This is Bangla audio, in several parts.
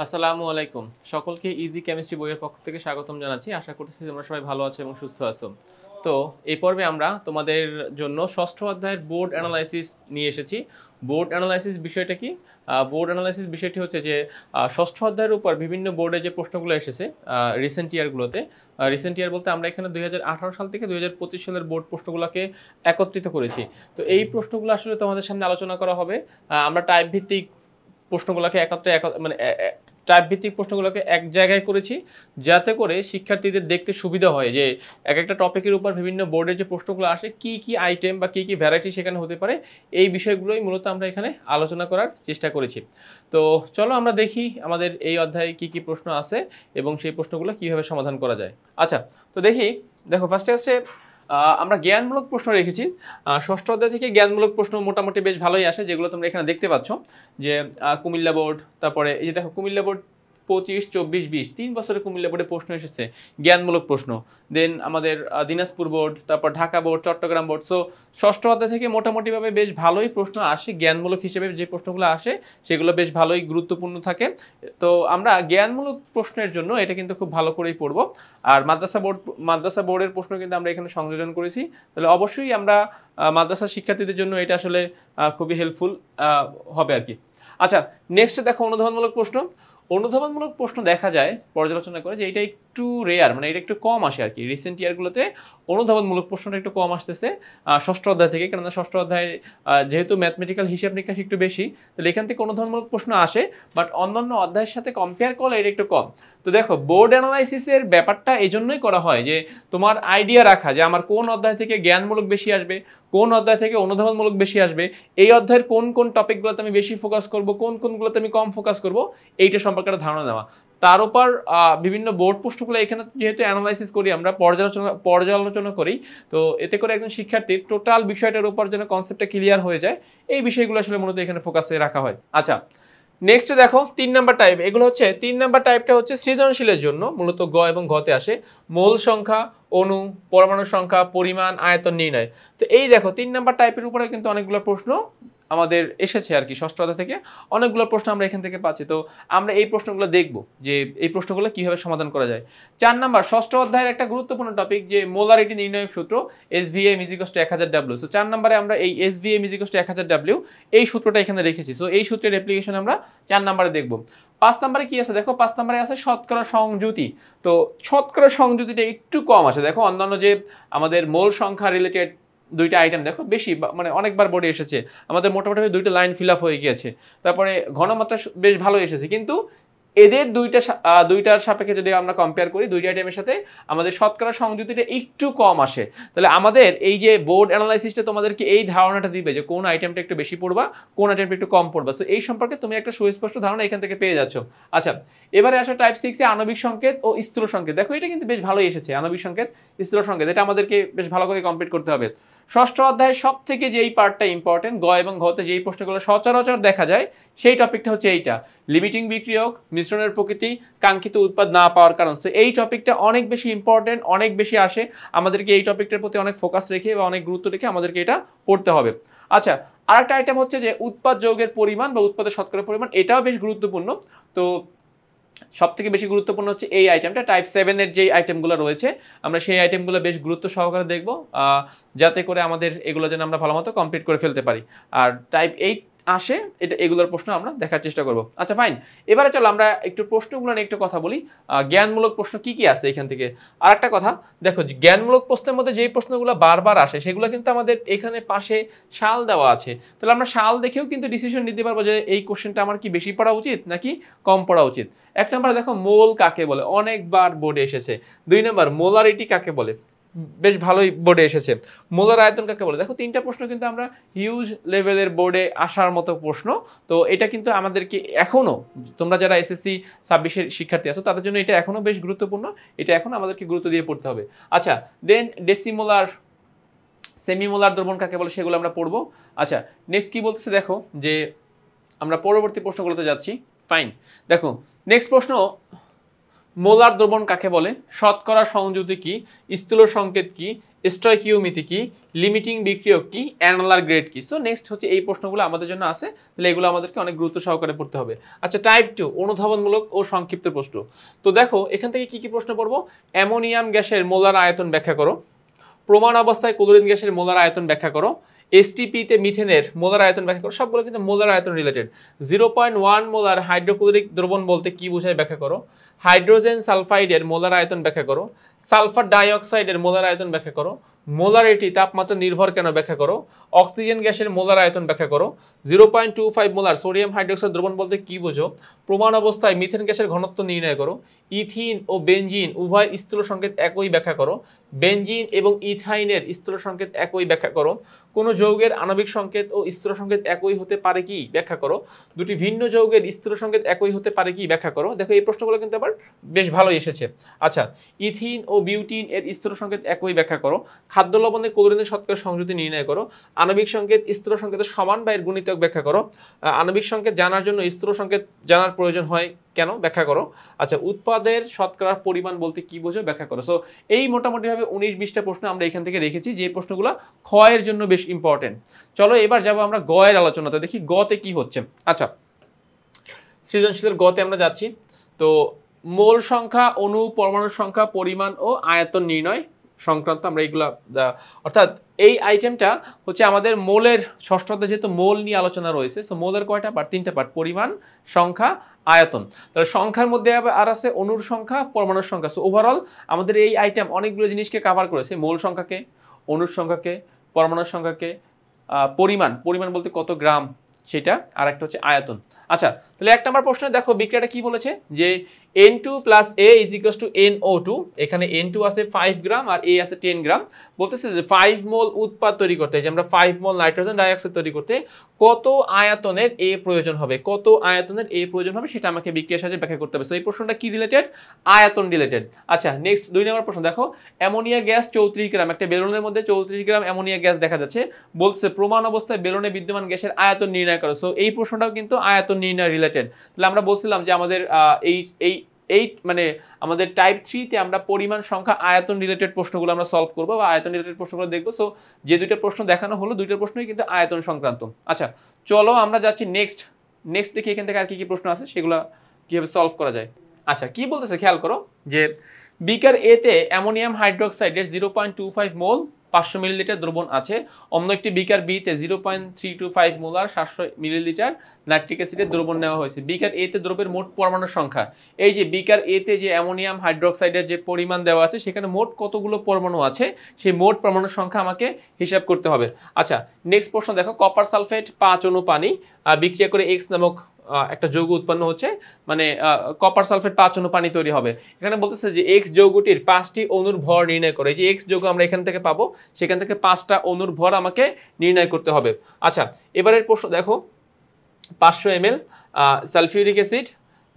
আসসালামু আলাইকুম। সকলকে ইজি কেমিস্ট্রি বইয়ের পক্ষ থেকে স্বাগতম জানাচ্ছি। আশা করতেছি তোমরা সবাই ভালো আছো এবং সুস্থ আছো। তো এই পর্বে আমরা তোমাদের জন্য ষষ্ঠ অধ্যায়ের বোর্ড অ্যানালাইসিস নিয়ে এসেছি। বোর্ড অ্যানালাইসিস বিষয়টা কি? বোর্ড অ্যানালাইসিস বিষয়টি হচ্ছে যে ষষ্ঠ অধ্যায়ের উপর বিভিন্ন বোর্ডে যে প্রশ্নগুলো এসেছে রিসেন্ট ইয়ারগুলোতে, রিসেন্ট ইয়ার বলতে আমরা এখানে 2018 সাল থেকে 2025 সালের বোর্ড প্রশ্নগুলোকে একত্রিত করেছি। তো এই প্রশ্নগুলো আসলে তোমাদের সামনে আলোচনা করা হবে। আমরা টাইপ ভিত্তিক প্রশ্নগুলোকে একত্রে মানে টাইপ ভিত্তিক প্রশ্নগুলোকে এক জায়গায় করেছি, যাতে করে শিক্ষার্থীদের দেখতে সুবিধা হয় যে এক একটা টপিকের উপর বিভিন্ন বোর্ডের যে প্রশ্নগুলো আসে কি কি আইটেম বা কি কি ভ্যারাইটি সেখানে হতে পারে, এই বিষয়গুলোই মূলত আমরা এখানে আলোচনা করার চেষ্টা করেছি। তো চলো আমরা দেখি আমাদের এই অধ্যায়ে কি কি প্রশ্ন আছে এবং সেই প্রশ্নগুলো কিভাবে সমাধান করা যায়। আচ্ছা, তো দেখো ফার্স্টে আছে আমরা জ্ঞানমূলক প্রশ্ন রেখেছি। ষষ্ঠ অধ্যায় থেকে জ্ঞানমূলক প্রশ্ন মোটামুটি বেশ ভালোই আসে, যেগুলো তোমরা এখানে দেখতে পাচ্ছ যে কুমিল্লা বোর্ড, তারপরে এই যে দেখো কুমিল্লা বোর্ড 25, 24, 20 3 বছরে কুমিল্লা বোর্ডে প্রশ্ন এসেছে জ্ঞানমূলক প্রশ্ন। দেন আমাদের দিনাজপুর বোর্ড, তারপর Dhaka board, Chattogram board. So ষষ্ঠ অধ্যায় থেকে মোটামুটিভাবে বেশ ভালোই প্রশ্ন আসে জ্ঞানমূলক হিসেবে, যে প্রশ্নগুলো আসে সেগুলো বেশ ভালোই গুরুত্বপূর্ণ থাকে। তো আমরা জ্ঞানমূলক প্রশ্নের জন্য এটা কিন্তু খুব ভালো করেই পড়বো। আর মাদ্রাসা বোর্ডের প্রশ্ন কিন্তু আমরা এখানে সংযোজন করেছি, তাহলে অবশ্যই আমরা মাদ্রাসা শিক্ষার্থীদের জন্য এটা আসলে খুবই হেল্পফুল হবে আর কি। আচ্ছা, নেক্সট দেখো অনুধাবনমূলক প্রশ্ন। অনুধাবনমূলক প্রশ্ন দেখা যায় পর্যালোচনা করে যে এটা একটু রেয়ার, মানে এটা একটু কম আসে আর কি। রিসেন্ট ইয়ারগুলোতে অনুধাবনমূলক প্রশ্নটা একটু কম আসতেছে ষষ্ঠ অধ্যায় থেকে, কেননা ষষ্ঠ অধ্যায়ে যেহেতু ম্যাথমেটিক্যাল হিসাব নিকাশ একটু বেশি, তাহলে এখান থেকে অনুধাবনমূলক প্রশ্ন আসে, বাট অন্যান্য অধ্যায়ের সাথে কম্পেয়ার করলে এটা একটু কম। তো দেখো বোর্ড অ্যানালাইসিসের ব্যাপারটা এই জন্যই করা হয় যে তোমার আইডিয়া রাখা যে আমার কোন অধ্যায় থেকে জ্ঞানমূলক বেশি আসবে, কোন অধ্যায় থেকে অনুধাবনমূলক বেশি আসবে, এই অধ্যায়ের কোন কোন টপিকগুলোতে আমি বেশি ফোকাস করব, কোন কোনগুলোতে আমি কম ফোকাস করব, এইটা সম্পর্কে একটা ধারণা দেওয়া। তার উপর বিভিন্ন বোর্ড প্রশ্নগুলো এখানে যেহেতু অ্যানালাইসিস করি, আমরা পর্যালোচনা করি, তো এতে করে একজন শিক্ষার্থীর টোটাল বিষয়টার উপর যেন কনসেপ্টটা ক্লিয়ার হয়ে যায়, এই বিষয়গুলো আসলে মূলত এখানে ফোকাসে রাখা হয়। আচ্ছা, নেক্সট দেখো 3 নাম্বার টাইপ। এগুলো হচ্ছে 3 নাম্বার টাইপটা হচ্ছে সৃজনশীলের জন্য, মূলত গ এবং ঘতে আসে। মোল সংখ্যা, অণু, পরমাণু সংখ্যা, পরিমাণ, আয়তন নির্ণয়। তো এই দেখো 3 নাম্বার টাইপের উপরে কিন্তু অনেকগুলো প্রশ্ন আমাদের এসেছে আর কি। ষষ্ঠ অধ্যায় থেকে অনেকগুলো প্রশ্ন আমরা এখান থেকে পাচ্ছি। তো আমরা এই প্রশ্নগুলো দেখব যে এই প্রশ্নগুলো কিভাবে সমাধান করা যায়। 4 নাম্বার ষষ্ঠ অধ্যায়ের একটা গুরুত্বপূর্ণ টপিক যে মোলারিটি নির্ণয়ক সূত্র SVM = 1000W। সো 4 নাম্বারে আমরা এই SVM = 1000W এই সূত্রটা এখানে রেখেছি। সো এই সূত্রের অ্যাপ্লিকেশন আমরা 4 নাম্বারে দেখব। 5 নাম্বারে কি আছে দেখো, 5 নাম্বারে আছে শতকরা সংযুতি। তো শতকরা সংযুতিটা একটু কম আছে। দেখো অন্যান্য যে আমাদের মোল সংখ্যা রিলেটেড দুইটা আইটেম দেখো বেশি, মানে অনেকবার বোর্ডে এসেছে, আমাদের মোটামুটি দুইটা লাইন ফিল আপ হয়ে গিয়েছে। তারপরে ঘনমাত্রা বেশ ভালো এসেছে, কিন্তু এদের দুইটার সাপেক্ষে যদি আমরা কম্পেয়ার করি দুইটা আইটেমের সাথে, আমাদের শতকরা সংযুতিটা একটু কম আসে। তাহলে আমাদের এই যে বোর্ড অ্যানালাইসিসটা তোমাদেরকে এই ধারণাটা দিবে যে কোন আইটেমটা একটু বেশি পড়বা, কোন আইটেমটা একটু কম পড়বা। সো এই সম্পর্কে তুমি একটা সুস্পষ্ট ধারণা এখান থেকে পেয়ে যাচ্ছ। আচ্ছা, এবারে আসো টাইপ 6 এ আণবিক সংকেত ও স্থূল সংকেত। দেখো এটা কিন্তু বেশ ভালোই এসেছে, আণবিক সংকেত, স্থূল সংকেত, এটা আমাদেরকে বেশ ভালো করে কমপ্লিট করতে হবে। ষষ্ঠ অধ্যায়ের সব থেকে যেই পার্টটা ইম্পর্টেন্ট, গ এবং ঘতে যেই প্রশ্নগুলো সচরাচর দেখা যায়, সেই টপিকটা হচ্ছে এইটা, লিমিটিং বিক্রিয়ক, মিশ্রণের প্রকৃতি, কাঙ্ক্ষিত উৎপাদ না পাওয়ার কারণ। সো এই টপিকটা অনেক বেশি ইম্পর্টেন্ট, অনেক বেশি আসে, আমাদেরকে এই টপিকটার প্রতি অনেক ফোকাস রেখে বা অনেক গুরুত্ব রেখে আমাদেরকে এটা পড়তে হবে। আচ্ছা, আরেকটা আইটেম হচ্ছে যে উৎপাদ যৌগের পরিমাণ বা উৎপাদের শতকরা পরিমাণ, এটাও বেশ গুরুত্বপূর্ণ। তো সব থেকে বেশি গুরুত্বপূর্ণ হচ্ছে এই আইটেমটা, টাইপ 7 এর যে আইটেমগুলো রয়েছে আমরা সেই আইটেমগুলো বেশ গুরুত্ব সহকারে দেখব, যাতে করে আমাদের এগুলো যেন আমরা ভালো মতো কমপ্লিট করে ফেলতে পারি। আর টাইপ 8 আসে, এগুলোর প্রশ্ন আমরা দেখার চেষ্টা করব। আচ্ছা ফাইন, এবারে চলো আমরা একটু প্রশ্নগুলো নিয়ে একটু কথা বলি। জ্ঞানমূলক প্রশ্ন কি কি আছে এখান থেকে। আর একটা কথা দেখো, জ্ঞানমূলক প্রশ্নের মধ্যে যেই প্রশ্নগুলো বারবার আসে সেগুলো কিন্তু আমাদের এখানে পাশে সাল দেওয়া আছে, তাহলে আমরা সাল দেখেও কিন্তু ডিসিশন নিতে পারবো যে এই কোশ্চেনটা আমার কি বেশি পড়া উচিত নাকি কম পড়া উচিত। 1 নম্বরে দেখো মোল কাকে বলে, অনেকবার বোর্ডে এসেছে। 2 নম্বর মোলারিটি কাকে বলে, বেশ ভালোই বোর্ডে এসেছে। মোলার আয়তন কাকে বলে, দেখো 3টা প্রশ্ন কিন্তু আমরা হিউজ লেভেলের বোর্ডে আসার মতো প্রশ্ন। তো এটা কিন্তু আমাদেরকে এখনো, তোমরা যারা SSC 26-এর শিক্ষার্থী আছো তাদের জন্য এটা এখনো বেশ গুরুত্বপূর্ণ, এটা এখন আমাদেরকে গুরুত্ব দিয়ে পড়তে হবে। আচ্ছা, দেন ডেসিমোলার, সেমিমোলার দ্রবণ কাকে বলে সেগুলো আমরা পড়বো। আচ্ছা, নেক্সট কি বলতেছে দেখো, যে আমরা পরবর্তী প্রশ্নগুলোতে যাচ্ছি। ফাইন, দেখো নেক্সট প্রশ্ন, মোলার দ্রবণ কাকে বলে, শতকরা সংযুতি কি, স্থূল সংকেত কি, স্টয়কিওমিতি কি, লিমিটিং বিক্রিয়ক কি, অ্যানালার গ্রেড কি। সো নেক্সট হচ্ছে এই প্রশ্নগুলো আমাদের জন্য আছে, তাহলে এগুলো আমাদেরকে অনেক গুরুত্ব সহকারে পড়তে হবে। আচ্ছা, টাইপ 2 অনুধাবনমূলক ও সংক্ষিপ্ত প্রশ্ন। তো দেখো এখান থেকে কি কি প্রশ্ন পড়বো। অ্যামোনিয়াম গ্যাসের মোলার আয়তন ব্যাখ্যা করো, প্রমাণ অবস্থায় ক্লোরিন গ্যাসের মোলার আয়তন ব্যাখ্যা করো, এসটিপিতে মিথেনের মোলার আয়তন ব্যাখ্যা করো। সবগুলো কিন্তু মোলার আয়তন রিলেটেড। 0.1 মোলার হাইড্রোক্লোরিক দ্রবণ বলতে কি বোঝায় ব্যাখ্যা করো, হাইড্রোজেন সালফাইডের মোলার আয়তন ব্যাখ্যা করো, সালফার ডাইঅক্সাইডের মোলার আয়তন ব্যাখ্যা করো, মোলারিটি তাপমাত্রা নির্ভর কেন ব্যাখ্যা করো, অক্সিজেন গ্যাসের মোলার আয়তন ব্যাখ্যা করো, 0.25 মোলার সোডিয়াম হাইড্রোক্সাইড দ্রবণ বলতে কি বোঝো, প্রমাণ অবস্থায় মিথেন গ্যাসের ঘনত্ব নির্ণয় করো, ইথিন ও বেনজিন উভয় স্থূল সংকেত একই ব্যাখ্যা করো, বেনজিন এবং ইথাইনের স্থূল সংকেত একই ব্যাখ্যা করো, কোন যৌগের আণবিক সংকেত ও স্থূল সংকেত একই হতে পারে কি ব্যাখ্যা করো, দুটি ভিন্ন যৌগের স্থূল সংকেত একই হতে পারে কি ব্যাখ্যা করো। দেখো এই প্রশ্নগুলো কিন্তু আবার বেশ ভালোই এসেছে। আচ্ছা, ইথিন ও বিউটিন এর স্থূল সংকেত একই ব্যাখ্যা করো, খাদ্য লবণে ক্লোরিনের শতকরা সংযুতি নির্ণয় করো, আণবিক সংকেত স্থূল সংকেতের সমান বা এর গুণিতক ব্যাখ্যা করো, আণবিক সংকেত জানার জন্য স্থূল সংকেত জানার প্রয়োজন হয় কেন ব্যাখ্যা করো। আচ্ছা, উৎপাদের শতকরা পরিমাণ বলতে কি বোঝো ব্যাখ্যা করো। সো এই মোটামুটিভাবে 19-20টা প্রশ্ন আমরা এখান থেকে রেখেছি, যে প্রশ্নগুলো খ এর জন্য বেশ ইম্পর্টেন্ট। চলো এবার যাব আমরা গ এর আলোচনাতে, দেখি গতে কি হচ্ছে। আচ্ছা, সৃজনশীলের গতে আমরা যাচ্ছি। তো মোল সংখ্যা, অণু, পরমাণুর সংখ্যা, পরিমাণ ও আয়তন নির্ণয় সংক্রান্ত আমরা এইগুলা, অর্থাৎ এই আইটেমটা হচ্ছে আমাদের মোলের ষষ্ঠ অধ্যায়ে যেহেতু মোল নিয়ে আলোচনা রয়েছে। সো মোলের কয়টা পার্ট, 3টা পার্ট, পরিমাণ, সংখ্যা, আয়তন। তাহলে সংখ্যার মধ্যে আর আছে অণুর সংখ্যা, পরমাণুর সংখ্যা। সো ওভারঅল আমাদের এই আইটেম অনেকগুলো জিনিসকে কভার করেছে, মোল সংখ্যাকে, অণুর সংখ্যাকে, পরমাণুর সংখ্যাকে, পরিমাণ বলতে কত গ্রাম সেটা, আর একটা হচ্ছে আয়তন। আচ্ছা, তাহলে 1 নম্বর প্রশ্নে দেখো বিক্রিয়াটা কি বলেছে, যে N2 + A = NO2। এখানে N2 আছে 5 গ্রাম আর A আছে 10 গ্রাম। বলতেছে যে 5 মোল উৎপাদ তৈরি করতে, যে আমরা 5 মোল নাইট্রোজেন ডাইঅক্সাইড তৈরি করতে কত আয়তনের A প্রয়োজন হবে, কত আয়তনের A প্রয়োজন হবে সেটা আমাকে বিক্রিয়ার সাহায্যে ব্যাখ্যা করতে হবে। সো এই প্রশ্নটা কি রিলেটেড, আয়তন রিলেটেড। আচ্ছা, নেক্সট 2 নম্বর প্রশ্ন দেখো, অ্যামোনিয়া গ্যাস 34 গ্রাম, একটা বেলুনের মধ্যে 34 গ্রাম অ্যামোনিয়া গ্যাস দেখা যাচ্ছে। বলছে প্রমাণ অবস্থায় বেলুনে বিদ্যমান গ্যাসের আয়তন নির্ণয় করো। সো এই প্রশ্নটাও কিন্তু আয়তন নির্ণয় রিলেটেড। তাহলে আমরা বলছিলাম যে আমাদের এই মানে আমাদের টাইপ 3 তে আমরা পরিমাণ, সংখ্যা, আয়তন রিলেটেড প্রশ্নগুলো আমরা সলভ করব বা আয়তন রিলেটেড প্রশ্নগুলো দেখব। সো যে 2টা প্রশ্ন দেখানো হলো, 2টা প্রশ্নই কিন্তু আয়তন সংক্রান্ত। আচ্ছা, চলো আমরা যাচ্ছি নেক্সট দেখি এখান থেকে আর কি কি প্রশ্ন আছে সেগুলো কিভাবে সলভ করা যায়। আচ্ছা, কি বলতেছে খেয়াল করো, যে বিকার এ তে অ্যামোনিয়াম হাইড্রোক্সাইডের 0.25 মোল 500 মিলিলিটার দ্রবণ আছে, অন্য একটি বিকার বি তে 0.325 মোলার 700 মিলিলিটার নাইট্রিক অ্যাসিডের দ্রবণ নেওয়া হয়েছে। বিকার এ তে দ্রবের মোট পরমাণুর সংখ্যা, এই যে বিকার এ তে যে অ্যামোনিয়াম হাইড্রোক্সাইডের যে পরিমাণ দেওয়া আছে সেখানে মোট কতগুলো পরমাণু আছে সেই মোট পরমাণুর সংখ্যা আমাকে হিসাব করতে হবে। আচ্ছা, নেক্সট প্রশ্ন দেখো, কপার সালফেট 5 অণু পানি বিক্রিয়া করে X নামক একটা যৌগ উৎপন্ন হচ্ছে, মানে কপার সালফেট 5 অণু পানি তৈরি হবে। এখানে বলতেছে যে X যৌগটির 5টি অণুর ভর নির্ণয় করে। এই যে X যৌগ আমরা এখান থেকে পাবো, সেখান থেকে 5টা অণুর ভর আমাকে নির্ণয় করতে হবে। আচ্ছা, এবারের প্রশ্ন দেখো, 500 ml সালফিউরিক অ্যাসিড,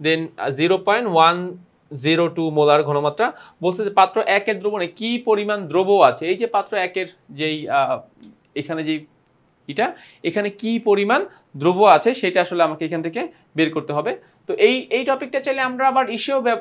দেন 0.102 মোলার ঘনমাত্রা। বলছে যে পাত্র 1 এর দ্রবণে কি পরিমাণ দ্রব আছে। এই যে পাত্র 1 এর যেই এখানে যেই এখানে কি পরিমাণ দ্রব্য আছে সেটা আসলে আমাকে এখান থেকে বের করতে হবে। তো এই টপিকটা চাইলে আমরা আবার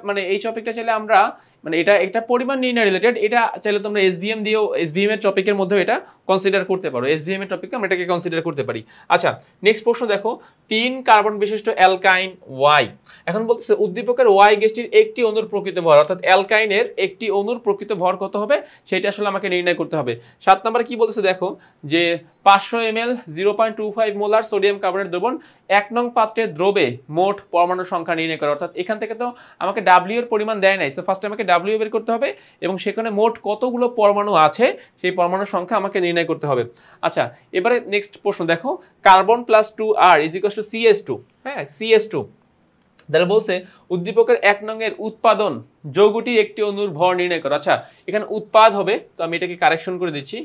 মানে এই টপিকটা চাইলে আমরা মানে এটা একটা পরিমাণ নির্ণয় রিলেটেড, এটা চাইলে তোমরা এসভিএম দিয়েও, এসভিএম এর টপিকের মধ্যে এটা কনসিডার করতে পারো, এসভিএম এর টপিকে আমরা এটাকে কনসিডার করতে পারি। আচ্ছা, নেক্সট প্রশ্ন দেখো, 3 কার্বন বিশিষ্ট অ্যালকাইন ওয়াই। এখন বলতেছে উদ্দীপকের ওয়াই গ্যাসটির একটি অণুর প্রকৃত ভর, অর্থাৎ অ্যালকাইনের একটি অণুর প্রকৃত ভর কত হবে সেটা আসলে আমাকে নির্ণয় করতে হবে। 7 নম্বরে কি বলতেছে দেখো, যে 500 ml 0.25 মোলার সোডিয়াম কার্বনেট দ্রবণ 1 নং পাত্রের দ্রবে মোট পরমাণু সংখ্যা নির্ণয় করে। অর্থাৎ এখান থেকে তো আমাকে ডাব্লিউ এর পরিমাণ দেয় নাই, সো ফার্স্টে আমাকে ডাব্লিউ বের করতে হবে এবং সেখানে মোট কতগুলো পরমাণু আছে সেই পরমাণুর সংখ্যা আমাকে নির্ণয় করতে হবে। আচ্ছা, এবারে নেক্সট প্রশ্ন দেখো, কার্বন প্লাস 2R = CS2। হ্যাঁ, CS2। তাহলে বলছে উদ্দীপকের 1 নং এর উৎপাদন যৌগটির একটি অণুর ভর নির্ণয় করো। আচ্ছা, এখানে উৎপাদ হবে, তো আমি এটাকে কারেকশন করে দিচ্ছি,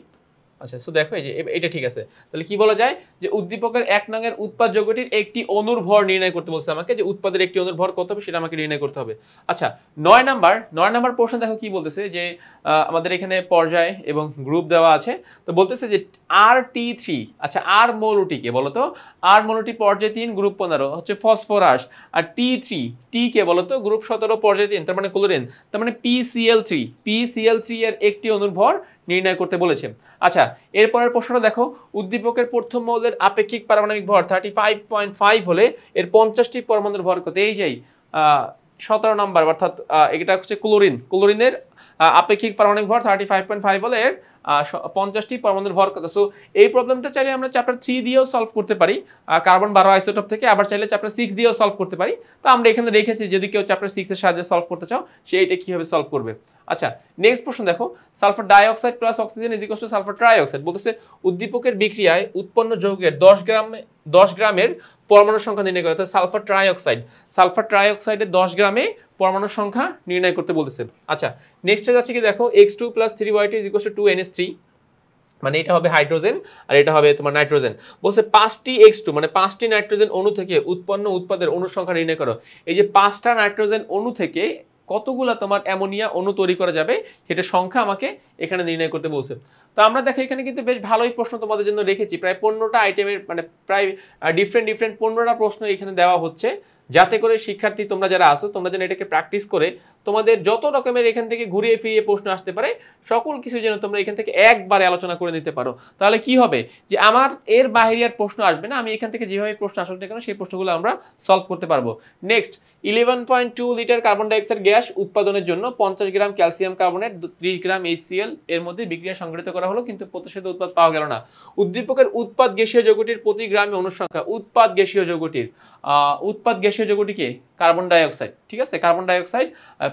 আচ্ছা, সো দেখো এই যে এটা ঠিক আছে। তাহলে কি বলা যায় যে উদ্দীপকের 1 নং এর উৎপাদ যৌগটির একটি অণুর ভর নির্ণয় করতে বলছে আমাকে, যে উৎপাদের একটি অণুর ভর কত হবে সেটা আমাকে নির্ণয় করতে হবে। আচ্ছা, 9 নাম্বার প্রশ্ন দেখো কি বলতেছে যে আমাদের এখানে পর্যায় এবং গ্রুপ দেওয়া আছে। তো বলতেছে যে Rt3, আচ্ছা আর মৌলটিকে বলো তো, আর মৌলটি পর্যায় 3 গ্রুপ 15 হচ্ছে ফসফরাস, আর T3 টি কে বলো তো গ্রুপ 17 পর্যায় 3 তার মানে ক্লোরিন, তার মানে PCl3 এর একটি অণুর ভর নির্ণয় করতে বলেছে। আচ্ছা, এরপরের প্রশ্নটা দেখো, উদ্দীপকের প্রথম মৌলের আপেক্ষিক পারমাণবিক ভর 35.5 হলে এর 50টি পরমাণুর ভর কত? এই যে 17 নাম্বার, অর্থাৎ এটা হচ্ছে ক্লোরিনের আপেক্ষিক পারমাণবিক ভর 35.5 হলে এর 50টি পরমাণুর ভর কত? সো এই প্রবলেমটা চাইলে আমরা চ্যাপ্টার 3 দিয়েও সলভ করতে পারি, কার্বন 12 আইসোটোপ থেকে, আবার চাইলে চ্যাপ্টার 6 দিয়েও সলভ করতে পারি। তো আমরা এখানে রেখেছি যদি কেউ চ্যাপ্টার 6 এর সাহায্যে সলভ করতে চাও সে এটা কিভাবে সলভ করবে। আচ্ছা, নেক্সট প্রশ্ন দেখো, sulphur dioxide plus oxygen is equal two sulphur trioxide. বলতেছে উদ্দীপকের বিক্রিয়ায় উৎপন্ন যৌগের 10 গ্রামের পরমাণু সংখ্যা নির্ণয় করে। অর্থাৎ সালফার ট্রাইঅক্সাইডের 10 গ্রামে পরমাণু সংখ্যা নির্ণয় করতে বলতেছে। আচ্ছা, নেক্সটে যাচ্ছে কি দেখো, x2 + 3y2 = 2ns3, মানে এটা হবে হাইড্রোজেন আর এটা হবে তোমার নাইট্রোজেন। বলছে 5টি x2 মানে 5টি নাইট্রোজেন অণু থেকে উৎপন্ন উৎপাদের অণু সংখ্যা নির্ণয় করো। এই যে 5টা নাইট্রোজেন অণু থেকে কতগুলা তোমার অ্যামোনিয়া অণু তৈরি করা যাবে সেটা সংখ্যা আমাকে এখানে নির্ণয় করতে বলছে। তো আমরা দেখো এখানে কিন্তু বেশ ভালোই প্রশ্ন তোমাদের জন্য রেখেছি, প্রায় 15টা আইটেমের, মানে প্রায় ডিফারেন্ট 15টা প্রশ্ন এখানে দেওয়া হচ্ছে, যাতে করে শিক্ষার্থী তোমরা যারা আসো তোমরা যেন এটাকে প্র্যাকটিস করে তোমাদের যত রকমের এখান থেকে ঘুরিয়ে ফিরিয়ে প্রশ্ন আসতে পারে সকল কিছু যেন তোমরা এখান থেকে একবারে আলোচনা করে নিতে পারো। তাহলে কি হবে যে আমার এর বাইরে আর প্রশ্ন আসবে না, আমি এখান থেকে যেভাবে প্রশ্ন আসুক না কেন সেই প্রশ্নগুলো আমরা সলভ করতে পারবো। Next, 11.2 litre carbon dioxide gas উৎপাদনের জন্য 50 গ্রাম ক্যালসিয়াম কার্বনেট 30 গ্রাম HCl এর মধ্যে বিক্রিয়া সংঘটিত করা হলো, কিন্তু প্রত্যাশিত উৎপাদ পাওয়া গেল না। উদ্দীপকের উৎপাদ গ্যাসীয় যৌগটির প্রতি গ্রামে অনুসংখ্যা, উৎপাদ গ্যাসীয় যৌগটিকে কার্বন ডাইঅক্সাইড, ঠিক আছে, কার্বন ডাইঅক্সাইড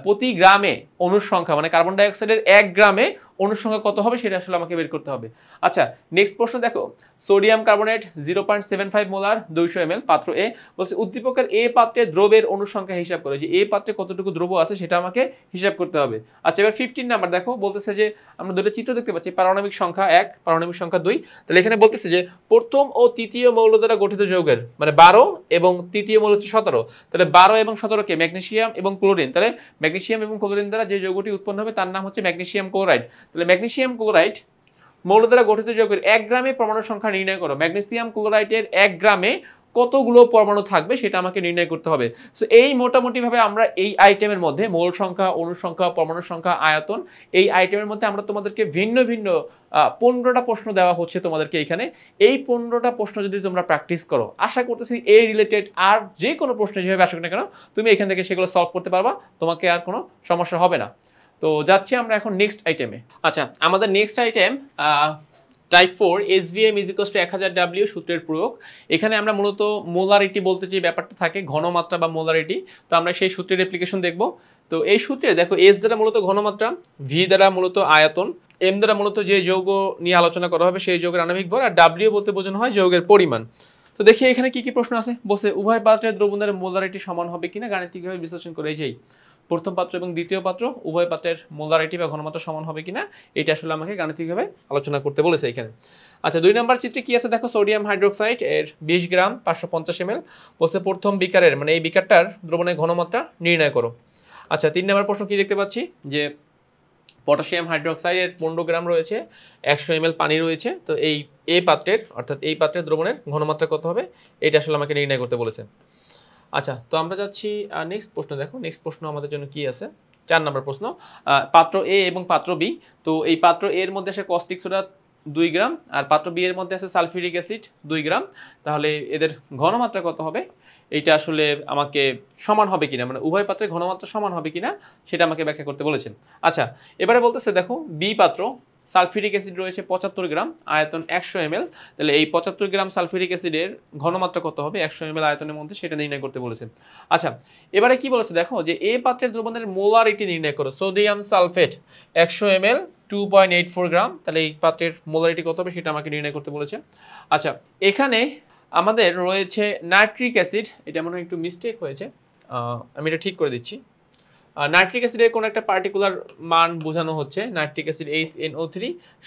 প্রতি গ্রামে অণুর সংখ্যা, মানে কার্বন ডাইঅক্সাইডের 1 গ্রামে অণুর সংখ্যা কত হবে সেটা আসলে আমাকে বের করতে হবে। আচ্ছা, নেক্সট প্রশ্ন দেখো, সোডিয়াম কার্বনেট 0.75 মোলার 200 ml পাত্র এ। বলছে উদ্দীপকের এ পাত্রে দ্রবের অণুর সংখ্যা হিসাব করে, যে এ পাত্রে কতটুকু দ্রব আছে সেটা আমাকে হিসাব করতে হবে। আচ্ছা, এবার 15 নাম্বার দেখো, বলতেছে যে আমরা দুটো চিত্র দেখতে পাচ্ছি, পারমাণবিক সংখ্যা 1, পারমাণবিক সংখ্যা 2। তাহলে এখানে বলতেছে যে প্রথম ও তৃতীয় মৌল দ্বারা গঠিত যৌগের, মানে 12 এবং তৃতীয় মৌল হচ্ছে 17, তাহলে 12 এবং 17 কে ম্যাগনেসিয়াম এবং ক্লোরিন, তাহলে ম্যাগনেসিয়াম এবং ক্লোরিন দ্বারা যে যৌগটি উৎপন্ন হবে তার নাম হচ্ছে ম্যাগনেসিয়াম ক্লোরাইড। তাহলে ম্যাগনেসিয়াম ক্লোরাইড মৌল দ্বারা গঠিত যৌগের 1 গ্রামে পরমাণু সংখ্যা নির্ণয় করো। ম্যাগনেসিয়াম ক্লোরাইডের 1 গ্রামে কতগুলো পরমাণু থাকবে সেটা আমাকে নির্ণয় করতে হবে। সো এই মোটামুটি ভাবে আমরা এই আইটেমের মধ্যে মোল সংখ্যা, অণু সংখ্যা, পরমাণু সংখ্যা, আয়তন, এই আইটেমের মধ্যে আমরা তোমাদেরকে ভিন্ন ভিন্ন 15টা প্রশ্ন দেওয়া হচ্ছে তোমাদেরকে এখানে। এই 15টা প্রশ্ন যদি তোমরা প্র্যাকটিস করো, আশা করতেছি এই রিলেটেড আর যে কোনো প্রশ্ন যেভাবে আসুক না কেন তুমি এখান থেকে সেগুলো সলভ করতে পারবা, তোমাকে আর কোনো সমস্যা হবে না। তো যাচ্ছি আমরা এখন নেক্সট আইটেমে। আচ্ছা, আমাদের next item type 4 SVM = 1000 W সূত্রের প্রয়োগ। এখানে আমরা মূলত মোলারিটি বলতে যে ব্যাপারটা থাকে, ঘনমাত্রা বা মোলারিটি, তো আমরা সেই সূত্রের অ্যাপ্লিকেশন দেখব। তো এই সূত্রে দেখো S দ্বারা মূলত ঘনমাত্রা, V দ্বারা মূলত আয়তন, M দ্বারা মূলত যে যৌগ নিয়ে আলোচনা করা হবে সেই যৌগের আণবিক ভর, আর W বলতে বোঝানো হয় যৌগের পরিমাণ। তো দেখি এখানে কি কি প্রশ্ন আছে। বলছে উভয় পাত্রের দ্রবণের মোলারিটি সমান হবে কিনা গাণিতিকভাবে বিশ্লেষণ করে। এই যেই প্রথম পাত্র এবং দ্বিতীয় পাত্র উভয় পাত্রের মোলারিটি বা ঘনমাত্রা সমান হবে কিনা এটা আসলে আমাকে গাণিতিকভাবে আলোচনা করতে বলেছে এখানে। আচ্ছা, 2 নম্বর চিত্রে কি আছে দেখো, সোডিয়াম হাইড্রোক্সাইড এর 20 গ্রাম 550 ml। বলছে প্রথম বিকারের, মানে এই বিকারটার দ্রবণের ঘনমাত্রা নির্ণয় করো। আচ্ছা, 3 নম্বর প্রশ্ন কি দেখতে পাচ্ছি যে পটাশিয়াম হাইড্রোক্সাইডের 15 গ্রাম রয়েছে, 100 ml পানি রয়েছে। তো এই পাত্রের, অর্থাৎ এই পাত্রের দ্রবণের ঘনমাত্রা কত হবে এটা আসলে আমাকে নির্ণয় করতে বলেছে। আচ্ছা, তো আমরা যাচ্ছি নেক্সট প্রশ্ন। দেখো নেক্সট প্রশ্ন আমাদের জন্য কি আছে, 4 নম্বর প্রশ্ন, পাত্র এ এবং পাত্র বি। তো এই পাত্র এর মধ্যে আছে কস্টিক সোডা 2 গ্রাম, আর পাত্র বি এর মধ্যে আছে সালফিউরিক অ্যাসিড 2 গ্রাম। তাহলে এদের ঘনমাত্রা কত হবে এইটা আসলে আমাকে সমান হবে কিনা, মানে উভয় পাত্রের ঘনমাত্রা সমান হবে কিনা সেটা আমাকে ব্যাখ্যা করতে বলেছেন। আচ্ছা, এবারে বলতেছে দেখো বি পাত্র, সালফিউরিক অ্যাসিড রয়েছে 75 গ্রাম, আয়তন 100 ml। তাহলে এই 75 গ্রাম সালফিউরিক অ্যাসিডের ঘনমাত্রা কত হবে 100 ml আয়তনের মধ্যে সেটা নির্ণয় করতে বলেছে। আচ্ছা, এবারে কি বলেছে দেখো যে এ পাত্রের দ্রবণের মোলারিটি নির্ণয় করো। সোডিয়াম সালফেট 100 ml 2.84 গ্রাম। তাহলে এই পাত্রের মোলারিটি কত হবে সেটা আমাকে নির্ণয় করতে বলেছে। আচ্ছা, এখানে আমাদের রয়েছে নাইট্রিক অ্যাসিড, এটা মনে হয় একটু মিস্টেক হয়েছে, আমি এটা ঠিক করে দিচ্ছি। নাইট্রিক অ্যাসিডের কোনো একটা পার্টিকুলার মান বোঝানো হচ্ছে, নাইট্রিক অ্যাসিড HNO3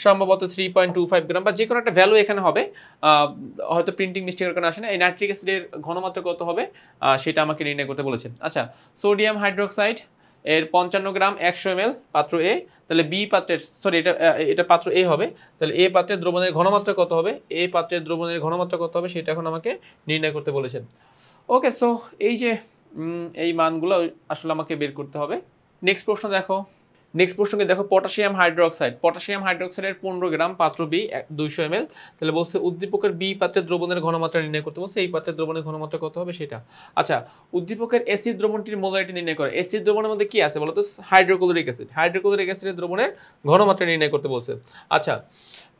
সম্ভবত 3.25 গ্রাম বা যে কোনো একটা ভ্যালু এখানে হবে, হয়তো প্রিন্টিং মিস্টেকের কারণে আসে না। এই নাইট্রিক অ্যাসিডের ঘনমাত্রা কত হবে সেটা আমাকে নির্ণয় করতে বলেছেন। আচ্ছা, সোডিয়াম হাইড্রোক্সাইড এর 55 গ্রাম 100 ml পাত্র এ, তাহলে বি পাত্রের, সরি এটা পাত্র এ হবে, তাহলে এ পাত্রের দ্রবণের ঘনমাত্রা কত হবে, এ পাত্রের দ্রবণের ঘনমাত্রা কত হবে সেটা এখন আমাকে নির্ণয় করতে বলেছেন। ওকে, সো এই যে এই মানগুলো আসলে আমাকে বের করতে হবে। নেক্সট প্রশ্ন দেখো, পটাশিয়াম হাইড্রোক্সাইডের 15 গ্রাম পাত্র বি 200 ml, তাহলে বলছে উদ্দীপকের বি পাত্রের দ্রবণের ঘনমাত্রা নির্ণয় করতে বলছে, এই পাত্রের দ্রবণের ঘনমাত্রা কত হবে সেটা। আচ্ছা, উদ্দীপকের অ্যাসিড দ্রবণটির মোলারিটি নির্ণয় করে। অ্যাসিড দ্রবণের মধ্যে কি আছে বলতো? হাইড্রোক্লোরিক অ্যাসিডের দ্রবণের ঘনমাত্রা নির্ণয় করতে বলছে। আচ্ছা,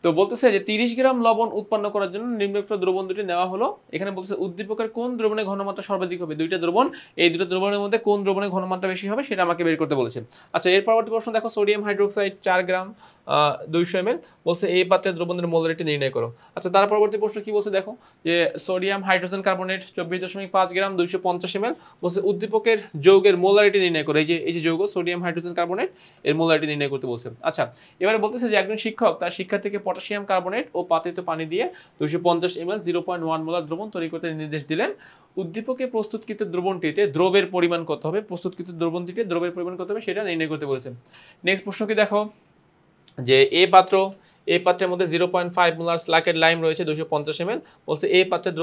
তো বলতেছে যে 30 গ্রাম লবণ উৎপন্ন করার জন্য নিম্নোক্ত দ্রবণ দুটি নেওয়া হলো। এখানে বলতেছে উদ্দীপকের কোন দ্রবণের ঘনমাত্রা সর্বাধিক হবে। দুইটা দ্রবণ, এই দুটো দ্রবণের মধ্যে কোন দ্রবণের ঘনমাত্রা বেশি হবে সেটা আমাকে বের করতে বলেছে। আচ্ছা, এর পরবর্তী প্রশ্ন দেখো, সোডিয়াম হাইড্রোক্সাইড 4 গ্রাম 200 ml, বলছে এই পাত্রের দ্রবণের মোলারিটি নির্ণয় করো। আচ্ছা, তার পরবর্তী প্রশ্ন কি বলছে দেখো, যে সোডিয়াম হাইড্রোজেন কার্বনেট 24.5 গ্রাম 250 ml, বলছে উদ্দীপকের যৌগের মোলারিটি নির্ণয় করো। এই যে যৌগ সোডিয়াম হাইড্রোজেন কার্বনেট এর মোলারিটি নির্ণয় করতে বলছে। আচ্ছা, এবারে বলতেছে যে একজন শিক্ষক তার শিক্ষার্থীকে পটাশিয়াম কার্বনেট ও পাতিত পানি দিয়ে 250 ml 0.1 মোলার দ্রবণ তৈরি করতে নির্দেশ দিলেন। উদ্দীপকে প্রস্তুতকৃত দ্রবণটিতে দ্রবের পরিমাণ কত হবে, প্রস্তুতকৃত দ্রবণটিতে দ্রবের পরিমাণ কত হবে সেটা নির্ণয় করতে বলেছেন। নেক্সট প্রশ্ন কি দেখো, যে এই পাত্রের মধ্যে 0.5 মোলার স্লাকেট লাইম রয়েছে 250 ml, বলছে এই পাত্রের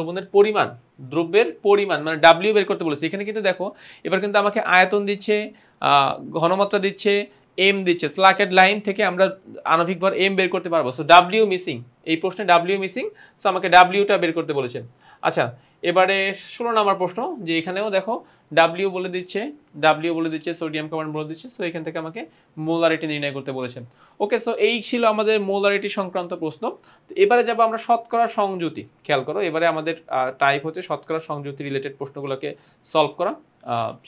দ্রব্যের পরিমাণ মানে ডাব্লিউ বের করতে বলেছে। এখানে কিন্তু দেখো এবার কিন্তু আমাকে আয়তন দিচ্ছে, ঘনমাত্রা দিচ্ছে, এম দিচ্ছে। স্লাকেট লাইম থেকে আমরা আণবিক ভর এম বের করতে পারবো, সো ডাব্লিউ মিসিং, এই প্রশ্নে ডাব্লিউ মিসিং, সো আমাকে ডাব্লিউটা বের করতে বলেছেন। আচ্ছা, এবারে 16 নম্বর প্রশ্ন, যে এখানেও দেখো ডাব্লিউ বলে দিচ্ছে সোডিয়াম কার্বন বলে দিচ্ছে, সো এখান থেকে আমাকে মোলারিটি নির্ণয় করতে বলেছেন। ওকে, সো এই ছিল আমাদের মোলারিটি সংক্রান্ত প্রশ্ন। তো এবারে যাব আমরা শতকরা সংযুতি। খেয়াল করো, এবারে আমাদের টাইপ হচ্ছে শতকরা সংযুতি রিলেটেড প্রশ্নগুলোকে সলভ করা,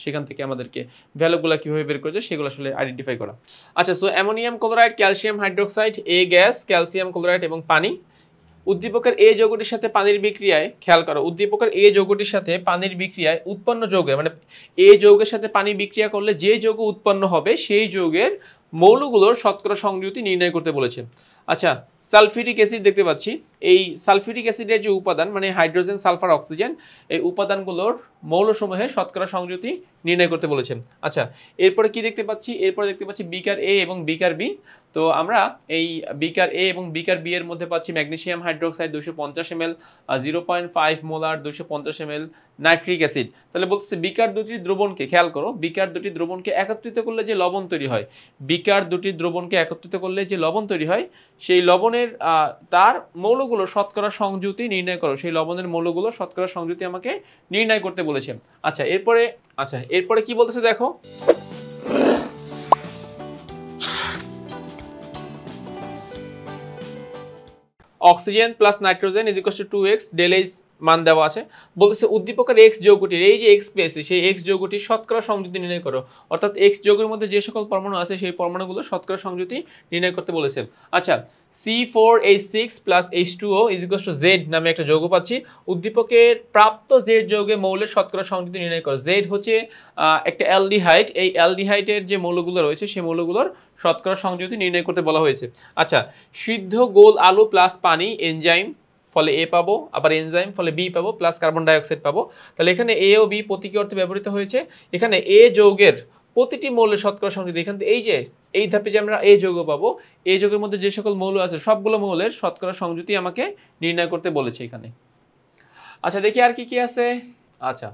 সেখান থেকে আমাদেরকে ভ্যালুগুলো কিভাবে বের করেছে সেগুলো আসলে আইডেন্টিফাই করা। আচ্ছা, so ammonium chloride, calcium hydroxide, এ গ্যাস, ক্যালসিয়াম ক্লোরাইড এবং পানি। উদ্দীপকের এ যৌগটির সাথে পানির বিক্রিয়ায়, খেয়াল করো, উদ্দীপকের এ যৌগটির সাথে পানির বিক্রিয়ায় উৎপন্ন যৌগে, মানে এ যৌগের সাথে পানি বিক্রিয়া করলে যে যৌগ উৎপন্ন হবে সেই যৌগের মৌলগুলোর শতকরা সংযুতি নির্ণয় করতে বলেছে। আচ্ছা, সালফিউরিক অ্যাসিড দেখতে পাচ্ছি, এই সালফিউরিক অ্যাসিডের যে উপাদান মানে হাইড্রোজেন, সালফার, অক্সিজেন, এই উপাদানগুলোর মৌলসমূহের শতকরা সংযুতি নির্ণয় করতে বলেছেন। আচ্ছা, এরপরে কি দেখতে পাচ্ছি, বিকার এ এবং বিকার বি। তো আমরা এই বিকার এ এবং বিকার বি এর মধ্যে পাচ্ছি magnesium hydroxide 250 ml, 0.5 molar 250 ml nitric acid. তাহলে বলতেছে বিকার দুটি দ্রবণকে, খেয়াল করো, বিকার দুটি দ্রবণকে একত্রিত করলে যে লবণ তৈরি হয়, সেই লবণের তার মৌলগুলো শতকরা সংযুতি নির্ণয় করো। সেই লবণের মৌলগুলো শতকরা সংযুতি আমাকে নির্ণয় করতে বলেছে। আচ্ছা, এরপরে কি বলতেছে দেখো, oxygen plus nitrogen is equal to 2x, del H মান দেওয়া আছে। বলতেছে উদ্দীপকের এক্স যৌগটির, এই যে এক্স পেয়েছে সেই এক্স যৌগটির শতকরা সংযুতি নির্ণয় করো। অর্থাৎ এক্স যৌগের মধ্যে যে সকল পরমাণু আছে সেই পরমাণুগুলো শতকরা সংযুতি নির্ণয় করতে বলেছে। আচ্ছা, C4H6 plus H2O is equal two Z নামে একটা যৌগ পাচ্ছি। উদ্দীপকের প্রাপ্ত জেড যৌগে মৌলের শতকরা সংযুতি নির্ণয় করো। জেড হচ্ছে একটা অ্যালডিহাইড, এই অ্যালডিহাইডের যে মৌলগুলো রয়েছে সেই মৌলগুলোর শতকরা সংযুতি নির্ণয় করতে বলা হয়েছে। আচ্ছা, সিদ্ধ গোল আলু প্লাস পানি, এনজাইম, ফলে এ পাবো, আবার এনজাইম ফলে বি পাবো, প্লাস কার্বন ডাইঅক্সাইড পাবো। তাহলে এখানে এ ও বি প্রতীকী অর্থে ব্যবহৃত হয়েছে। এখানে এ যৌগের প্রতিটি মৌলের শতকরা সংযুতি, এখান থেকে এই ধাপে যে আমরা এ যৌগ পাবো, এই যৌগের মধ্যে যে সকল মৌল আছে সবগুলো মৌলের শতকরা সংযুতি আমাকে নির্ণয় করতে বলেছে এখানে। আচ্ছা, দেখি আর কি আছে। আচ্ছা,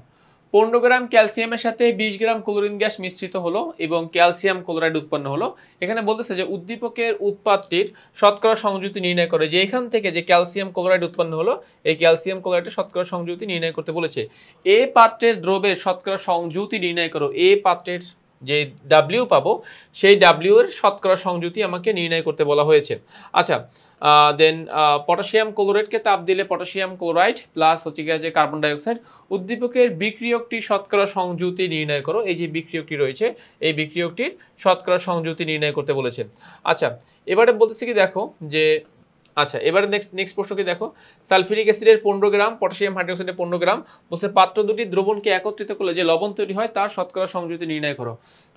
15 গ্রাম ক্যালসিয়ামের সাথে 20 গ্রাম ক্লোরিন গ্যাস মিশ্রিত হলো এবং ক্যালসিয়াম ক্লোরাইড উৎপন্ন হলো। এখানে বলতেছে যে উদ্দীপকের উৎপাদটির শতকরা সংযুতি নির্ণয় করে, যে এখান থেকে যে ক্যালসিয়াম ক্লোরাইড উৎপন্ন হলো এই ক্যালসিয়াম ক্লোরাইডের শতকরা সংযুতি নির্ণয় করতে বলেছে। এ পাত্রের দ্রবের শতকরা সংযুতি নির্ণয় করো। এ পাত্রের যে ডাব্লিউ পাবো সেই ডাব্লিউ এর শতকরা সংযুতি আমাকে নির্ণয় করতে বলা হয়েছে। আচ্ছা, দেন পটাশিয়াম ক্লোরাইডকে তাপ দিলে পটাশিয়াম ক্লোরাইড প্লাস হচ্ছে গিয়ে যে কার্বন ডাইঅক্সাইড, উদ্দীপকের বিক্রিয়কটি শতকরা সংযুতি নির্ণয় করো। এই যে বিক্রিয়কটি রয়েছে এই বিক্রিয়কটির শতকরা সংযুতি নির্ণয় করতে বলেছে। আচ্ছা, এবারে বলতেছি কি দেখো, যে আচ্ছা, এবারে নেক্সট প্রশ্নকে দেখো, সালফিউরিক অ্যাসিডের 15 গ্রাম, পটাশিয়াম হাইড্রোক্সাইডের 15 গ্রাম, বলছে পাত্র দুটি দ্রবণকে একত্রিত করলে যে লবণ তৈরি হয় তার শতকরা সংযুতি নির্ণয় করো।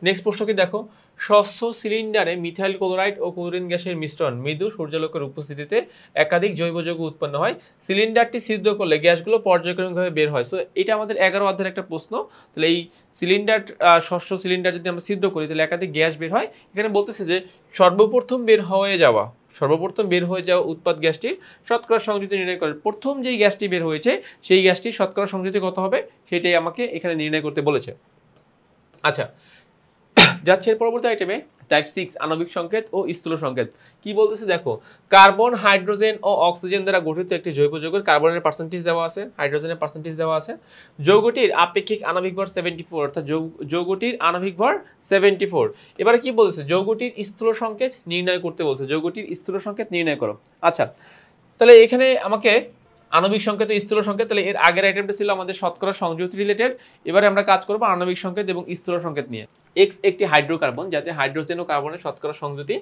নেক্সট প্রশ্নকে দেখো, স্বচ্ছ সিলিন্ডারে মিথাইল ক্লোরাইড ও ক্লোরিন গ্যাসের মিশ্রণ মৃদু সূর্যালোকের উপস্থিতিতে একাধিক জৈব যৌগ উৎপন্ন হয়, সিলিন্ডারটি ছিদ্র করলে গ্যাসগুলো পর্যায়ক্রমিকভাবে বের হয়। সো এটা আমাদের 11 অধ্যায়ের একটা প্রশ্ন। তাহলে এই সিলিন্ডার, স্বচ্ছ সিলিন্ডার যদি আমরা ছিদ্র করি তাহলে একাধিক গ্যাস বের হয়। এখানে বলতেছে যে সর্বপ্রথম বের হয়ে যাওয়া উৎপাদ গ্যাসটির শতকরা সংযুতি নির্ণয় করে। প্রথম যেই গ্যাসটি বের হয়েছে সেই গ্যাসটির শতকরা সংযুতি কত হবে সেটাই আমাকে এখানে নির্ণয় করতে বলেছে। আচ্ছা, যাচ্ছে এর পরবর্তী আইটেমে, টাইপ 6 আণবিক সংকেত ও স্থূল সংকেত। কি বলতেছে দেখো, কার্বন, হাইড্রোজেন ও অক্সিজেন দ্বারা গঠিত একটি জৈব যৌগের কার্বনের পার্সেন্টেজ দেওয়া আছে, হাইড্রোজেনের পার্সেন্টেজ দেওয়া আছে। যৌগটির আপেক্ষিক আণবিক ভর 74, অর্থাৎ যৌগটির আণবিক ভর 74। এবারে কি বলছে, যৌগটির স্থূল সংকেত নির্ণয় করতে বলছে, যৌগটির স্থূল সংকেত নির্ণয় করো। আচ্ছা, তাহলে এখানে আমাকে আণবিক সংকেত ও স্থূল সংকেত, তাহলে এর আগের আইটেমটা ছিল আমাদের শতকরা সংযুতি রিলেটেড। এবারে আমরা কাজ করব আণবিক সংকেত এবং স্থূল সংকেত নিয়ে। এক্স একটি হাইড্রোকার্বন যাতে হাইড্রোজেন ও কার্বনের শতকরা সংযুতি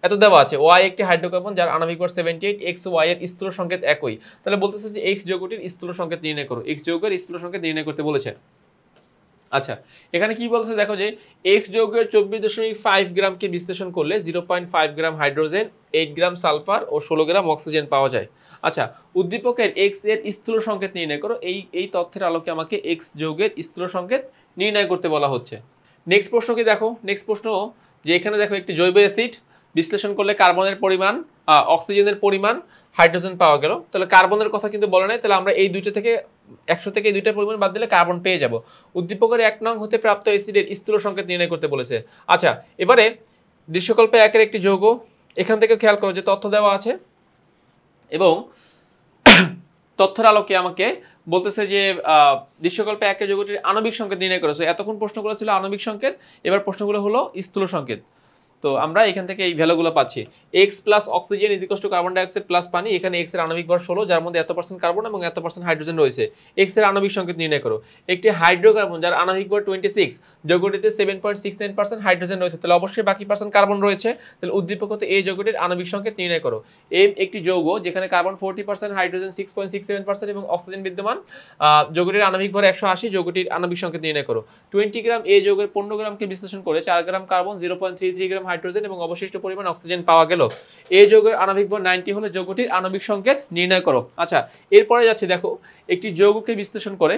এত দেওয়া আছে। ওয়াই একটি হাইড্রোকার্বন যার আণবিক ভর 78, এক্স ও ওয়াই এর স্থূল সংকেত একই। তাহলে বলতেছে যে এক্স যৌগটির স্থূল সংকেত নির্ণয় করো, এক্স যৌগের স্থূল সংকেত নির্ণয় করতে বলেছে। আচ্ছা, এখানে কি বলছে দেখো, যে এক্স যৌগের 24.5 গ্রামকে বিশ্লেষণ করলে 0.5 গ্রাম হাইড্রোজেন, 8 গ্রাম সালফার ও 16 গ্রাম অক্সিজেন পাওয়া যায়। আচ্ছা, উদ্দীপকের এক্স এর স্থূল সংকেত নির্ণয় করো। এই তথ্যের আলোকে আমাকে এক্স যৌগের স্থূল সংকেত নির্ণয় করতে বলা হচ্ছে। নেক্সট প্রশ্ন কি দেখো, নেক্সট প্রশ্ন যে এখানে দেখো একটি জৈব অ্যাসিড বিশ্লেষণ করলে কার্বনের পরিমাণ, অক্সিজেনের পরিমাণ, হাইড্রোজেন পাওয়া গেল। তাহলে কার্বনের কথা কিন্তু বলা নাই, তাহলে আমরা এই দুইটা থেকে 100 থেকে এই দুইটার পরিমাণ বাদ দিলে কার্বন পেয়ে যাব। উদ্দীপকের 1 নং হতে প্রাপ্ত অ্যাসিডের স্থূল সংকেত নির্ণয় করতে বলেছে। আচ্ছা, এবারে দৃশ্যকল্পে 1 এর একটি যৌগ, এখান থেকে খেয়াল করো যে তথ্য দেওয়া আছে এবং তথ্যের আলোকে আমাকে বলতেছে যে দৃশ্যকল্পে 1 এর যৌগটির আণবিক সংকেত নির্ণয় করেছে। এতক্ষণ প্রশ্নগুলো ছিল আণবিক সংকেত, এবার প্রশ্নগুলো হলো স্থূল সংকেত। তো আমরা এখান থেকে এই ভ্যালুগুলো পাচ্ছি। X plus oxygen is equal two carbon dioxide plus পানি। এখানে এক্স এর আণবিক ভর 16, যার মধ্যে এত% কার্বন এবং এত% হাইড্রোজেন রয়েছে। এক্স এর আণবিক সংকেত নির্ণয় করো। একটি হাইড্রোকার্বন যার আণবিক ভর 26, যৌগটিতে 7.69% হাইড্রোজেন রয়েছে, তাহলে অবশ্যই বাকি পার্সেন্ট কার্বন রয়েছে। তাহলে উদ্দীপক হতে এই যৌগটির আণবিক সংকেত নির্ণয় করো। এম একটি যৌগ যেখানে কার্বন 40%, হাইড্রোজেন 6.67% এবং অক্সিজেন বিদ্যমান, যৌগটির আণবিক ভর 180, যৌগটির আণবিক সংকেত নির্ণয় করো। 20 গ্রাম এই যৌগের 15 গ্রামকে বিশ্লেষণ করে 4 গ্রাম কার্বন, 0.33 গ্রাম হাইড্রোজেন এবং অবশিষ্ট পরিমাণ অক্সিজেন পাওয়া গেল। এই যৌগের আণবিক ভর 90 হলে যৌগটির আণবিক সংকেত নির্ণয় করো। আচ্ছা, এরপরে যাচ্ছে দেখো, একটি যৌগকে বিশ্লেষণ করে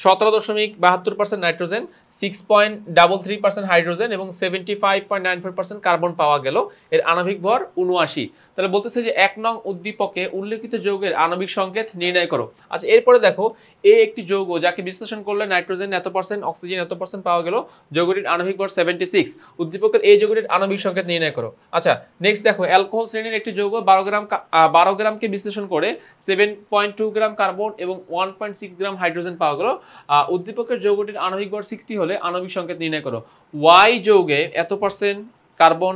17.72% নাইট্রোজেন, 6.33% হাইড্রোজেন এবং 75.94% কার্বন পাওয়া গেল। এর আণবিক ভর 79। তাহলে বলতেছে যে 1 নং উদ্দীপকে উল্লেখিত যৌগের আণবিক সংকেত নির্ণয় করো। আচ্ছা, এরপরে দেখো, এ একটি যৌগ যাকে বিশ্লেষণ করলে নাইট্রোজেন এত%, অক্সিজেন এত% পাওয়া গেল, যৌগটির আণবিক ভর 76। উদ্দীপকের এই যৌগটির আণবিক সংকেত নির্ণয় করো। আচ্ছা, নেক্সট দেখো, অ্যালকোহল শ্রেণীর একটি যৌগ 12 গ্রামকে বিশ্লেষণ করে 7.2 গ্রাম কার্বন এবং 1.6 গ্রাম হাইড্রোজেন পাওয়া গেল। উদ্দীপকের যৌগটির আণবিক ভর 60 হলে আণবিক সংকেত নির্ণয় করো। ওয়াই যৌগে এত% কার্বন,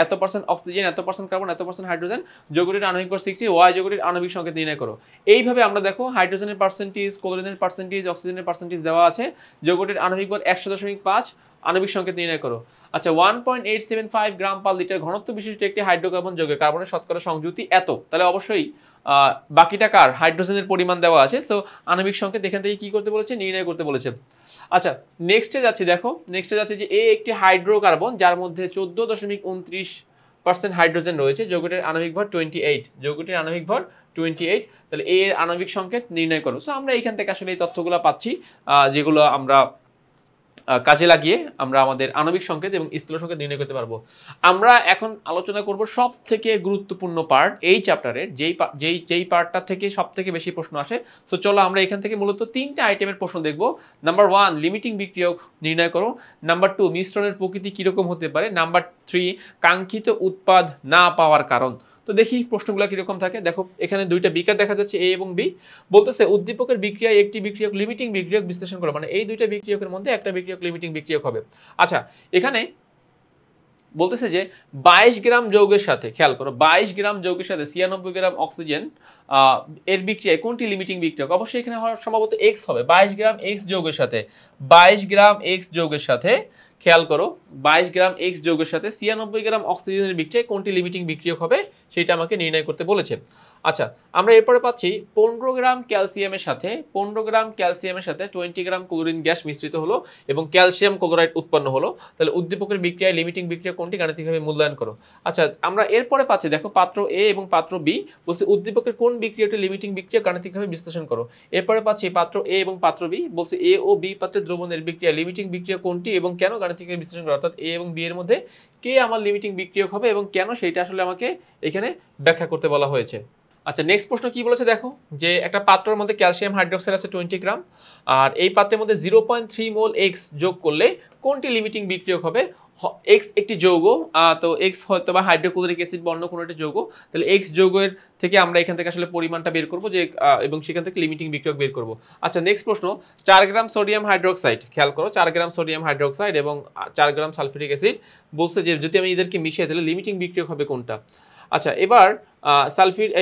এত% অক্সিজেন, এত% কার্বন, এত% হাইড্রোজেন, যৌগটির আণবিক ভর 60, ওয়াই যৌগটির আণবিক সংকেত নির্ণয় করো। এইভাবে আমরা দেখো হাইড্রোজেনের পার্সেন্টেজ, ক্লোরিনের পার্সেন্টেজ, অক্সিজেনের পার্সেন্টেজ দেওয়া আছে। যৌগটির আণবিক ভর 100.5, আণবিক সংকেত নির্ণয় করো। আচ্ছা, 1.875 গ্রাম পার লিটার ঘনত্ব বিশিষ্ট একটি হাইড্রোকার্বন যৌগে কার্বনের শতকরা সংযুতি এত। তাহলে অবশ্যই বাকিটা কার, হাইড্রোজেনের পরিমাণ দেওয়া আছে। সো আণবিক সংকেত এখান থেকে কি করতে বলেছে, নির্ণয় করতে বলেছে। আচ্ছা, নেক্সটে যাচ্ছি দেখো, নেক্সটে যাচ্ছে যে এ একটি হাইড্রোকার্বন যার মধ্যে 14.29% হাইড্রোজেন রয়েছে, যৌগটির আণবিক ভর 28, যৌগটির আণবিক ভর 28। তাহলে এ এর আণবিক সংকেত নির্ণয় করো। সো আমরা এখান থেকে আসলে এই তথ্যগুলো পাচ্ছি, যেগুলো আমরা কাজে লাগিয়ে আমরা আমাদের আণবিক সংকেত এবং স্থূল সংকেত নির্ণয় করতে পারবো। আমরা এখন আলোচনা করব সব থেকে গুরুত্বপূর্ণ পার্ট এই চ্যাপ্টারের, যেই পার্টটা থেকে সব থেকে বেশি প্রশ্ন আসে। সো চলো আমরা এখান থেকে মূলত 3টা আইটেমের প্রশ্ন দেখব। নাম্বার 1, লিমিটিং বিক্রিয়ক নির্ণয় করো। নাম্বার 2, মিশ্রণের প্রকৃতি কিরকম হতে পারে। নাম্বার 3, কাঙ্ক্ষিত উৎপাদ না পাওয়ার কারণ। তো দেখি প্রশ্নগুলো কিরকম থাকে। দেখো, এখানে দুইটা বিকার দেখা যাচ্ছে, এ এবং বি। বলতেছে উদ্দীপকের বিক্রিয়ায় একটি বিক্রিয়ক লিমিটিং বিক্রিয়ক বিশ্লেষণ করো, মানে এই দুইটা বিক্রিয়কের মধ্যে একটা বিক্রিয়ক লিমিটিং বিক্রিয়ক হবে। আচ্ছা, এখানে বলতেছে যে 22 গ্রাম যৌগের সাথে, খেয়াল করো, 22 গ্রাম যৌগের সাথে 96 গ্রাম অক্সিজেন এর বিক্রিয়ায় কোনটি লিমিটিং বিক্রিয়ক? অবশ্যই এখানে হওয়ার সম্ভবত এক্স হবে। 22 গ্রাম এক্স যৌগের সাথে, 22 গ্রাম এক্স যৌগের সাথে, খেয়াল করো, 22 গ্রাম এক্স যৌগের সাথে 96 গ্রাম অক্সিজেনের বিক্রিয়ায় কোনটি লিমিটিং বিক্রিয়ক হবে সেটা আমাকে নির্ণয় করতে বলেছে। আচ্ছা, আমরা এরপরে পাচ্ছি 15 গ্রাম ক্যালসিয়ামের সাথে 20 গ্রাম ক্লোরিন গ্যাস মিশ্রিত হলো এবং ক্যালসিয়াম ক্লোরাইড উৎপন্ন হলো। তাহলে উদ্দীপকের বিক্রিয়ায় লিমিটিং বিক্রিয়া কোনটি গাণিতিকভাবে মূল্যায়ন করো। আচ্ছা, আমরা এরপরে পাচ্ছি, দেখো, পাত্র এ এবং পাত্র বি, বলছে উদ্দীপকের কোন বিক্রিয়াটি লিমিটিং বিক্রিয়া গাণিতিকভাবে বিশ্লেষণ করো। এরপরে পাচ্ছি পাত্র এ এবং পাত্র বি, বলছে এ ও বি পাত্রের দ্রবণের বিক্রিয়া লিমিটিং বিক্রিয়া কোনটি এবং কেন গাণিতিকভাবে বিশ্লেষণ করো। অর্থাৎ এ এবং বি এর মধ্যে কে আমার লিমিটিং বিক্রিয়ক হবে এবং কেন, সেইটা আসলে আমাকে এখানে ব্যাখ্যা করতে বলা হয়েছে। আচ্ছা, নেক্সট প্রশ্ন কি বলেছে দেখো, যে একটা পাত্রের মধ্যে ক্যালসিয়াম হাইড্রোক্সাইড আছে 20 গ্রাম, আর এই পাত্রের মধ্যে 0.3 মোল এক্স যোগ করলে কোনটি লিমিটিং বিক্রিয়ক হবে। এক্স একটি যৌগ, তো এক্স হয়তো বা হাইড্রোক্লোরিক অ্যাসিড বা অন্য কোনো একটা যৌগ, তাহলে এক্স যৌগের থেকে আমরা এখান থেকে আসলে পরিমাণটা বের করবো যে, এবং সেখান থেকে লিমিটিং বিক্রিয়ক বের করবো। আচ্ছা, নেক্সট প্রশ্ন, 4 গ্রাম সোডিয়াম হাইড্রোক্সাইড, খেয়াল করো, 4 গ্রাম সোডিয়াম হাইড্রোক্সাইড এবং 4 গ্রাম সালফিউরিক অ্যাসিড, বলছে যে যদি আমি এদেরকে মিশিয়ে দিলে লিমিটিং বিক্রিয়ক হবে কোনটা। আচ্ছা, এবার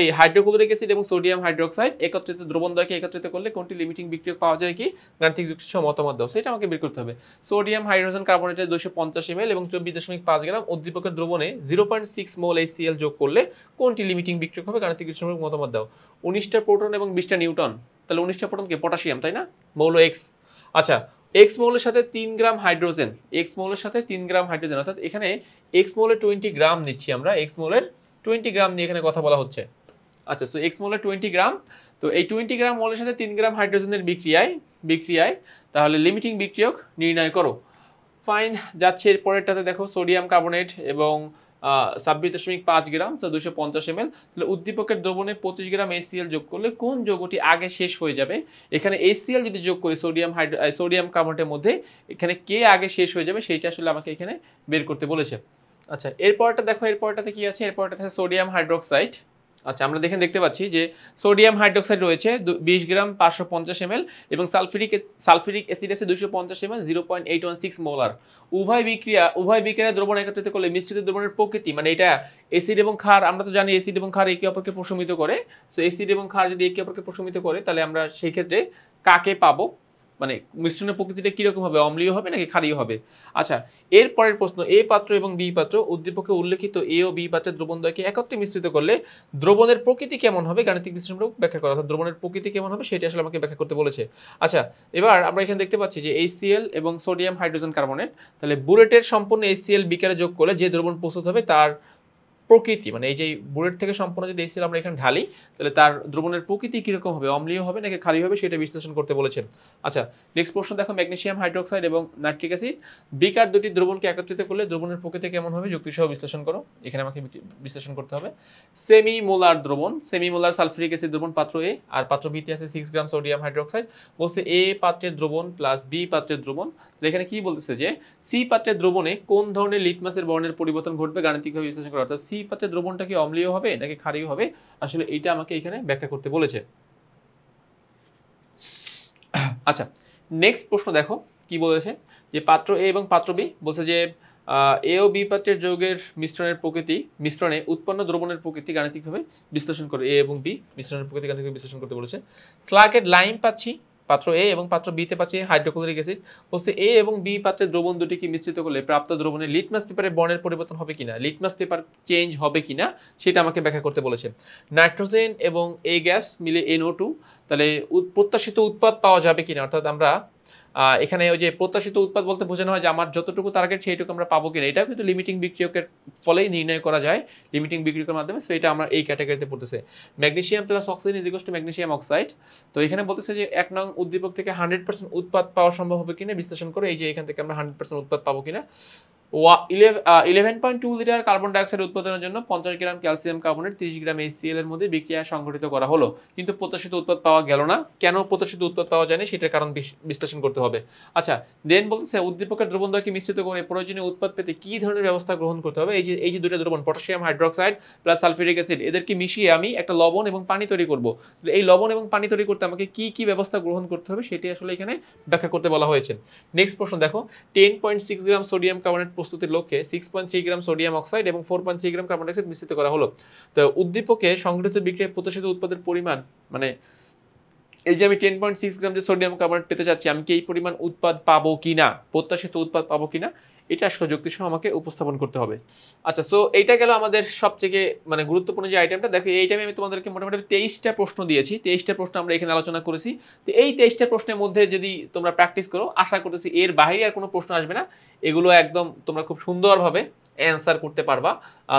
এই হাইড্রোক্লোরিক অ্যাসিড এবং সোডিয়াম হাইড্রোক্সাইড একত্রিত দ্রবণদ্বয়কে একত্রিত করলে কোনটি লিমিটিং বিক্রিয়ক পাওয়া যায় কি, গাণিতিক যুক্তি সহ মতামত দাও, সেটা আমাকে বের করতে হবে। সোডিয়াম হাইড্রোজেন কার্বনেটের 250 ml এবং 24.5 গ্রাম উদ্দীপকের দ্রবণে 0.6 মোল HCl যোগ করলে কোনটি লিমিটিং বিক্রিয়ক হবে, গাণিতিক যুক্তি সহ মতামত দাও। 19টা প্রোটন এবং 20টা নিউট্রন, তাহলে 19টা প্রোটনকে পটাশিয়াম, তাই না, মৌল এক্স। আচ্ছা, এক্স মৌলের সাথে 3 গ্রাম হাইড্রোজেন, এক্স মৌলের সাথে 3 গ্রাম হাইড্রোজেন, অর্থাৎ এখানে এক্স মৌলের 20 গ্রাম নিচ্ছি আমরা, এক্স মৌলের 20 গ্রাম নিয়ে এখানে কথা বলা হচ্ছে। আচ্ছা, সো এক্স মৌলের 20 গ্রাম, তো এই 20 গ্রাম মৌলের সাথে 3 গ্রাম হাইড্রোজেনের বিক্রিয়ায় তাহলে লিমিটিং বিক্রিয়ক নির্ণয় করো। ফাইন, যাচ্ছে এর পরেরটাতে, দেখো, সোডিয়াম কার্বনেট এবং 26.5 গ্রাম, 250 ml, তাহলে উদ্দীপকের দ্রবণে 25 গ্রাম HCl যোগ করলে কোন যৌগটি আগে শেষ হয়ে যাবে। এখানে HCl যদি যোগ করি সোডিয়াম কার্বনেটের মধ্যে, এখানে কে আগে শেষ হয়ে যাবে সেইটা আসলে আমাকে এখানে বের করতে বলেছে। আচ্ছা, এরপরটা দেখো, এরপরটাতে কি আছে, এরপরটাতে সোডিয়াম হাইড্রোক্সাইড। আচ্ছা, আমরা দেখতে পাচ্ছি যে সোডিয়াম হাইড্রোক্সাইড রয়েছে 20 গ্রাম 550 ml এবং সালফিউরিক অ্যাসিড আছে 250 ml, 0.816 মোলার। উভয় বিক্রিয়া দ্রবণ একত্রিত করলে মিশ্রিত দ্রবণের প্রকৃতি, মানে এটা অ্যাসিড এবং ক্ষার, আমরা তো জানি অ্যাসিড এবং ক্ষার একে অপরকে প্রশমিত করে। সো অ্যাসিড এবং ক্ষার যদি একে অপরকে প্রশমিত করে, তাহলে আমরা সেই ক্ষেত্রে কাকে পাবো, মানে মিশ্রণের প্রকৃতিটা কিরকম হবে, অম্লীয় হবে নাকি ক্ষারীয় হবে। আচ্ছা, এর পরের প্রশ্ন, এ পাত্র এবং বি পাত্র উদ্দীপকে উল্লেখিত এ ও বি পাত্রের দ্রবণদ্বয়কে একত্রে মিশ্রিত করলে দ্রবণের প্রকৃতি কেমন হবে, গাণিতিক বিশ্লেষণ ব্যাখ্যা করা, অর্থাৎ দ্রবণের প্রকৃতি কেমন হবে সেটা আসলে আমাকে ব্যাখ্যা করতে বলেছে। আচ্ছা, এবার আমরা এখানে দেখতে পাচ্ছি যে HCl এবং সোডিয়াম হাইড্রোজেন কার্বনেট, তাহলে বুলেটের সম্পূর্ণ HCl বিকারে যোগ করলে যে দ্রবণ প্রস্তুত হবে তার প্রকৃতি, মানে এই যে বুলেট থেকে সম্পূর্ণ যদি HCl আমরা এখানে ঢালি, তাহলে তার দ্রবণের প্রকৃতি কিরকম হবে, অম্লীয় হবে নাকি ক্ষারীয় হবে সেটা বিশ্লেষণ করতে বলেছেন। আচ্ছা, নেক্সট প্রশ্ন দেখো, ম্যাগনেসিয়াম হাইড্রোক্সাইড এবং নাইট্রিক অ্যাসিড বিকার দুটি দ্রবণকে একত্রিত করলে দ্রবণের প্রকৃতি কেমন হবে, যুক্তিসহ বিশ্লেষণ করো। এখানে আমাকে বিশ্লেষণ করতে হবে। সেমি মোলার দ্রবণ, সেমি মোলার সালফিউরিক অ্যাসিড দ্রবণ পাত্র এ, আর পাত্র বিতে আছে 6 গ্রাম সোডিয়াম হাইড্রোক্সাইড, বলছে এ পাত্রের দ্রবণ প্লাস বি পাত্রের দ্রবণ। এখানে কি বলতেছে যে সি পাত্রের দ্রবণে কোন ধরনের লিটমাসের বর্ণের পরিবর্তন ঘটবে, গাণিতিকভাবে বিশ্লেষণ করা, অর্থাৎ সি পাত্রের দ্রবণটা কি অম্লীয় হবে নাকি ক্ষারীয় হবে, আসলে এইটা আমাকে এখানে ব্যাখ্যা করতে বলেছে। আচ্ছা, নেক্সট প্রশ্ন দেখো কি বলেছে, যে পাত্র এ এবং পাত্র বি, বলছে যে এ ও বি পাত্রের যৌগের মিশ্রণে উৎপন্ন দ্রবণের প্রকৃতি গাণিতিকভাবে বিশ্লেষণ করে, এ এবং বি মিশ্রণের প্রকৃতি গাণিতিকভাবে বিশ্লেষণ করতে বলেছে। স্লাকেট লাইম পাচ্ছি পাত্র এ এবং পাত্র বিতে পাচ্ছি হাইড্রোক্লোরিক অ্যাসিড, বলছে এ এবং বি পাত্রের দ্রবণ দুটিকে মিশ্রিত করলে প্রাপ্ত দ্রবণের লিটমাস পেপারে বর্ণের পরিবর্তন হবে কিনা, লিটমাস পেপার চেঞ্জ হবে কিনা সেটা আমাকে ব্যাখ্যা করতে বলেছে। নাইট্রোজেন এবং এ গ্যাস মিলে NO2, তাহলে প্রত্যাশিত উৎপাদ পাওয়া যাবে কিনা, অর্থাৎ আমরা এখানে ওই যে প্রত্যাশিত উৎপাদ বলতে বোঝানো হয় যে আমার যতটুকু টার্গেট সেইটুকু আমরা পাবো কিনা, এটাও কিন্তু লিমিটিং বিক্রিয়কের ফলেই নির্ণয় করা যায়, লিমিটিং বিক্রিয়কের মাধ্যমে। সো এটা আমরা এই ক্যাটাগরিতে পড়তেছে। Magnesium plus oxygen is equal two magnesium oxide, তো এখানে বলতেছে যে 1 নং উদ্দীপক থেকে 100% উৎপাদ পাওয়া সম্ভব হবে কিনা বিশ্লেষণ করে, এই যে এখান থেকে আমরা 100% উৎপাদ পাবো কিনা। 11.2 লিটার কার্বন ডাইঅক্সাইড উৎপাদনের জন্য 50 গ্রাম ক্যালসিয়াম কার্বনেট 30 গ্রাম HCl এর মধ্যে বিক্রিয়া সংঘটিত করা হলো, কিন্তু প্রত্যাশিত উৎপাদ পাওয়া গেল না। কেন প্রত্যাশিত উৎপাদ পাওয়া যায়নি সেটার কারণ বিশ্লেষণ করতে হবে। আচ্ছা, দেন বলতেছে উদ্দীপকের দ্রবণদ্বয়কে মিশ্রিত করে প্রয়োজনীয় উৎপাদ পেতে কি ধরনের ব্যবস্থা গ্রহণ করতে হবে। এই যে দুটো দ্রবণ potassium hydroxide plus sulphuric acid, এদেরকে মিশিয়ে আমি একটা লবণ এবং পানি তৈরি করব। এই লবণ এবং পানি তৈরি করতে আমাকে কি ব্যবস্থা গ্রহণ করতে হবে সেটি আসলে এখানে ব্যাখ্যা করতে বলা হয়েছে। নেক্সট প্রশ্ন দেখো, 10.6 গ্রাম সোডিয়াম কার্বনেট প্রস্তুতির লক্ষ্যে 6.3 গ্রাম সোডিয়াম অক্সাইড এবং 4.3 গ্রাম কার্বন ডাইঅক্সাইড মিশ্রিত করা হলো। তো উদ্দীপকে সংগঠিত বিক্রিয়ায় প্রত্যাশিত উৎপাদের পরিমাণ মানে এই যে আমি 10.6 গ্রাম যে সোডিয়াম কার্বনেট পেতে চাচ্ছি, আমি কি এই পরিমাণ উৎপাদ পাবো কিনা, প্রত্যাশিত উৎপাদ পাবো কিনা, এটা আসলে যুক্তিসহ আমাকে উপস্থাপন করতে হবে। আচ্ছা, সো এইটা গেল আমাদের সবথেকে মানে গুরুত্বপূর্ণ যে আইটেমটা। দেখো এই টাইমে আমি তোমাদেরকে মোটামুটি 23টা প্রশ্ন দিয়েছি, 23টা প্রশ্ন আমরা এখানে আলোচনা করেছি। তো এই 23টা প্রশ্নের মধ্যে যদি তোমরা প্র্যাকটিস করো, আশা করতেছি এর বাইরে আর কোনো প্রশ্ন আসবে না। এগুলো একদম তোমরা খুব সুন্দরভাবে অ্যান্সার করতে পারবা।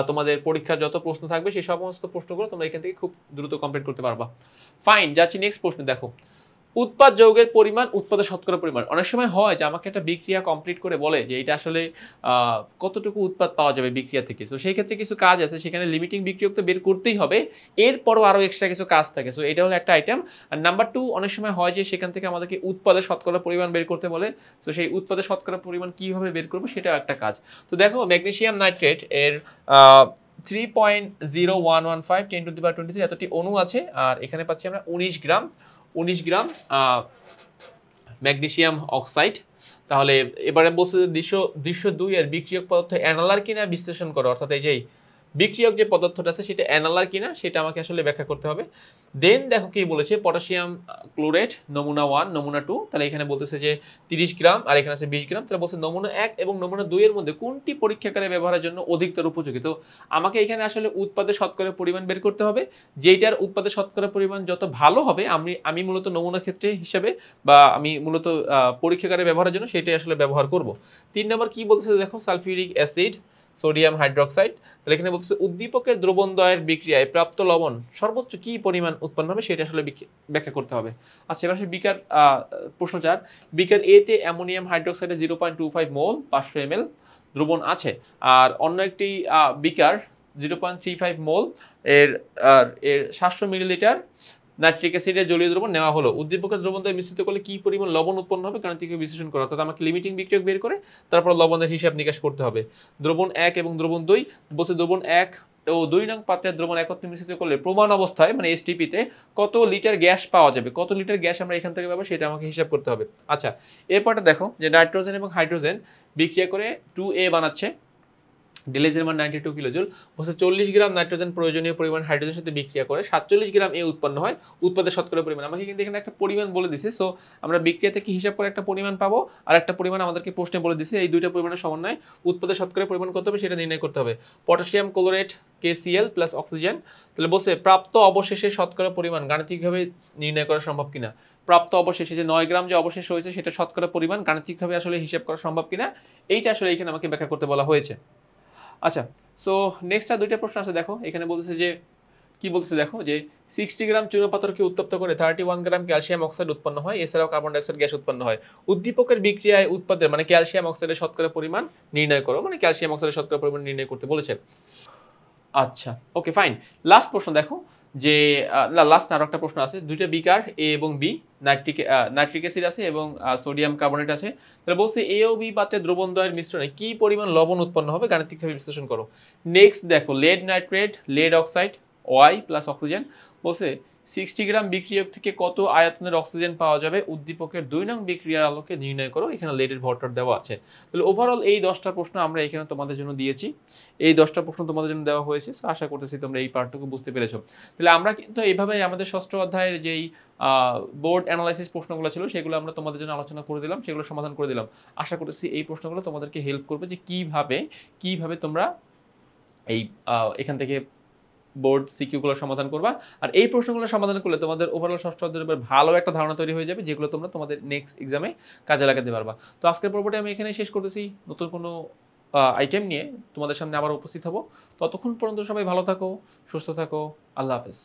তোমাদের পরীক্ষার যত প্রশ্ন থাকবে সেই সমস্ত প্রশ্নগুলো তোমরা এখান থেকে খুব দ্রুত কমপ্লিট করতে পারবা। ফাইন, যাচ্ছি নেক্সট প্রশ্ন। দেখো উৎপাদ যৌগের পরিমাণ, উৎপাদের শতকরা পরিমাণ। অনেক সময় হয় যে আমাকে একটা বিক্রিয়া কমপ্লিট করে বলে যে এটা আসলে কতটুকু উৎপাদ পাওয়া যাবে বিক্রিয়া থেকে। সো সেই ক্ষেত্রে কিছু কাজ আছে, সেখানে লিমিটিং বিক্রিয়ক তো বের করতেই হবে, এরপরও আরও এক্সট্রা কিছু কাজ থাকে। সো এটা হলো একটা আইটেম। আর নাম্বার 2, অনেক সময় হয় যে সেখান থেকে আমাদেরকে উৎপাদের শতকরা পরিমাণ বের করতে বলে। সো সেই উৎপাদের শতকরা পরিমাণ কীভাবে বের করবো সেটাও একটা কাজ। তো দেখো ম্যাগনেসিয়াম নাইট্রেট এর 3.0115 10⁻23 এতটি অণু আছে, আর এখানে পাচ্ছি আমরা 19 গ্রাম ম্যাগনেসিয়াম অক্সাইড। তাহলে এবারে বলছে যে দৃশ্য 2 এর বিক্রিয়ক পদার্থ অ্যানালার কিনা বিশ্লেষণ করো, অর্থাৎ এই যে বিক্রিয়ক যে পদার্থটা আছে সেটা অ্যানালার কিনা সেটা আমাকে আসলে ব্যাখ্যা করতে হবে। দেন দেখো কি বলেছে, পটাশিয়াম ক্লোরেট নমুনা 1 নমুনা 2, তাহলে এখানে বলতেছে যে 30 গ্রাম আর এখানে আছে 20 গ্রাম। তাহলে বলছে নমুনা 1 এবং নমুনা 2 এর মধ্যে কোনটি পরীক্ষাগারে ব্যবহারের জন্য অধিকতর উপযোগী। তো আমাকে এখানে আসলে উৎপাদের শতকরা পরিমাণ বের করতে হবে, যেটার উৎপাদের শতকরা পরিমাণ যত ভালো হবে আমি মূলত নমুনা ক্ষেত্রে হিসাবে বা আমি মূলত পরীক্ষাগারে ব্যবহারের জন্য সেটাই আসলে ব্যবহার করব। 3 নম্বর কি বলতেছে দেখো, সালফিউরিক অ্যাসিড সোডিয়াম হাইড্রোক্সাইড। তাহলে এখানে বলছে উদ্দীপকের দ্রবণদ্বয়ের বিক্রিয়ায় প্রাপ্ত লবণ সর্বোচ্চ কি পরিমাণ উৎপন্ন হবে সেটা আসলে ব্যাখ্যা করতে হবে। আচ্ছা, এবার বিকার প্রশ্ন 4, বিকার এ তে অ্যামোনিয়াম হাইড্রোক্সাইডে 0.25 মোল 500 ml দ্রবণ আছে, আর অন্য একটি বিকার 0.35 মোল এর 700 মিলিলিটার নাইট্রিক অ্যাসিডের জলীয় দ্রবণ নেওয়া হলো। উদ্দীপকের দ্রবণদ্বয় মিশ্রিত করলে কি পরিমাণ লবণ উৎপন্ন হবে গাণিতিকভাবে বিশ্লেষণ করা, অর্থাৎ আমাকে লিমিটিং বিক্রিয়ক বের করে তারপর লবণের হিসাব নিকাশ করতে হবে। দ্রবণ 1 এবং দ্রবণ 2 বলছে দ্রবণ 1 ও 2 নং পাত্রের দ্রবণ একত্রে মিশ্রিত করলে প্রমাণ অবস্থায় মানে এসটিপিতে কত লিটার গ্যাস পাওয়া যাবে, কত লিটার গ্যাস আমরা এখান থেকে পাবো সেটা আমাকে হিসাব করতে হবে। আচ্ছা, এরপরটা দেখো যে নাইট্রোজেন এবং হাইড্রোজেন বিক্রিয়া করে 2A বানাচ্ছে, ডিলেজের মান 92 কিলোজুল। বলছে 40 গ্রাম নাইট্রোজেন প্রয়োজনীয় পরিমাণ হাইড্রোজেনের সাথে বিক্রিয়া করে 47 গ্রাম এ উৎপন্ন হয়। উৎপাদের শতকরা পরিমাণ আমাকে কিন্তু এখানে একটা পরিমাণ বলে দিছে। সো আমরা বিক্রিয়া থেকে হিসাব করে একটা পরিমাণ পাবো, আর একটা পরিমাণ আমাদেরকে প্রশ্নে বলে দিছে। এই দুইটা পরিমাণের সমন্বয় উৎপাদের শতকরা পরিমাণ কত হবে সেটা নির্ণয় করতে হবে। Potassium chlorate KCl plus oxygen. তাহলে বলছে প্রাপ্ত অবশেষে শতকরা পরিমাণ গাণিতিকভাবে নির্ণয় করা সম্ভব কিনা। প্রাপ্ত অবশেষে যে 9 গ্রাম যে অবশেষ হয়েছে সেটা শতকরা পরিমাণ গাণিতিকভাবে আসলে হিসাব করা সম্ভব কিনা, এইটা আসলে এখানে আমাকে ব্যাখ্যা করতে বলা হয়েছে। আচ্ছা, সো নেক্সট আর দুইটা প্রশ্ন আছে। দেখো এখানে বলতেছে যে কি বলতেছে দেখো যে 60 গ্রাম চুনাপাথরকে উত্তপ্ত করে 31 গ্রাম ক্যালসিয়াম অক্সাইড উৎপন্ন হয়, এছাড়াও কার্বন ডাইঅক্সাইড গ্যাস উৎপন্ন হয়। উদ্দীপকের বিক্রিয়ায় উৎপাদের মানে ক্যালসিয়াম অক্সাইডের শতকরা পরিমাণ নির্ণয় করো, মানে ক্যালসিয়াম অক্সাইডের শতকরা পরিমাণ নির্ণয় করতে বলেছে। আচ্ছা, ওকে ফাইন। লাস্ট প্রশ্ন দেখো যে লাস্ট আরো একটা প্রশ্ন আছে, দুইটা বিকার এ এবং বি, নাইট্রিক অ্যাসিড আছে এবং সোডিয়াম কার্বনেট আছে। তাহলে বলছে এ ও বি পাত্রে দ্রবণদ্বয়ের মিশ্রণে কি পরিমাণ লবণ উৎপন্ন হবে গাণিতিকভাবে বিশ্লেষণ করো। নেক্সট দেখো lead nitrate, lead oxide Y plus oxygen. বলছে 60 গ্রাম বিক্রিয়ক থেকে কত আয়তনের অক্সিজেন পাওয়া যাবে উদ্দীপকের 2 নং বিক্রিয়ার আলোকে নির্ণয় করো। এখানে লেডের ভরটার দেওয়া আছে। তাহলে ওভারঅল এই 10টা প্রশ্ন আমরা এখানে তোমাদের জন্য দিয়েছি, এই 10টা প্রশ্ন তোমাদের জন্য দেওয়া হয়েছে। আশা করতেছি তোমরা এই পার্টটুকু বুঝতে পেরেছো। তাহলে আমরা কিন্তু এইভাবেই আমাদের ষষ্ঠ অধ্যায়ের যেই বোর্ড অ্যানালাইসিস প্রশ্নগুলো ছিল সেগুলো আমরা তোমাদের জন্য আলোচনা করে দিলাম, সেগুলো সমাধান করে দিলাম। আশা করতেছি এই প্রশ্নগুলো তোমাদেরকে হেল্প করবে যে কিভাবে তোমরা এই এখান থেকে বোর্ড সিকিউগুলো সমাধান করবা। আর এই প্রশ্নগুলো সমাধান করলে তোমাদের ওভারঅল ষষ্ঠ অধ্যায়ের উপর ভালো একটা ধারণা তৈরি হয়ে যাবে, যেগুলো তোমরা তোমাদের নেক্সট এক্সামে কাজে লাগাতে পারবা। তো আজকের পর্বটি আমি এখানে শেষ করতেছি। নতুন কোনো আইটেম নিয়ে তোমাদের সামনে আবার উপস্থিত হব। ততক্ষণ পর্যন্ত সবাই ভালো থাকো, সুস্থ থাকো। আল্লাহ হাফেজ।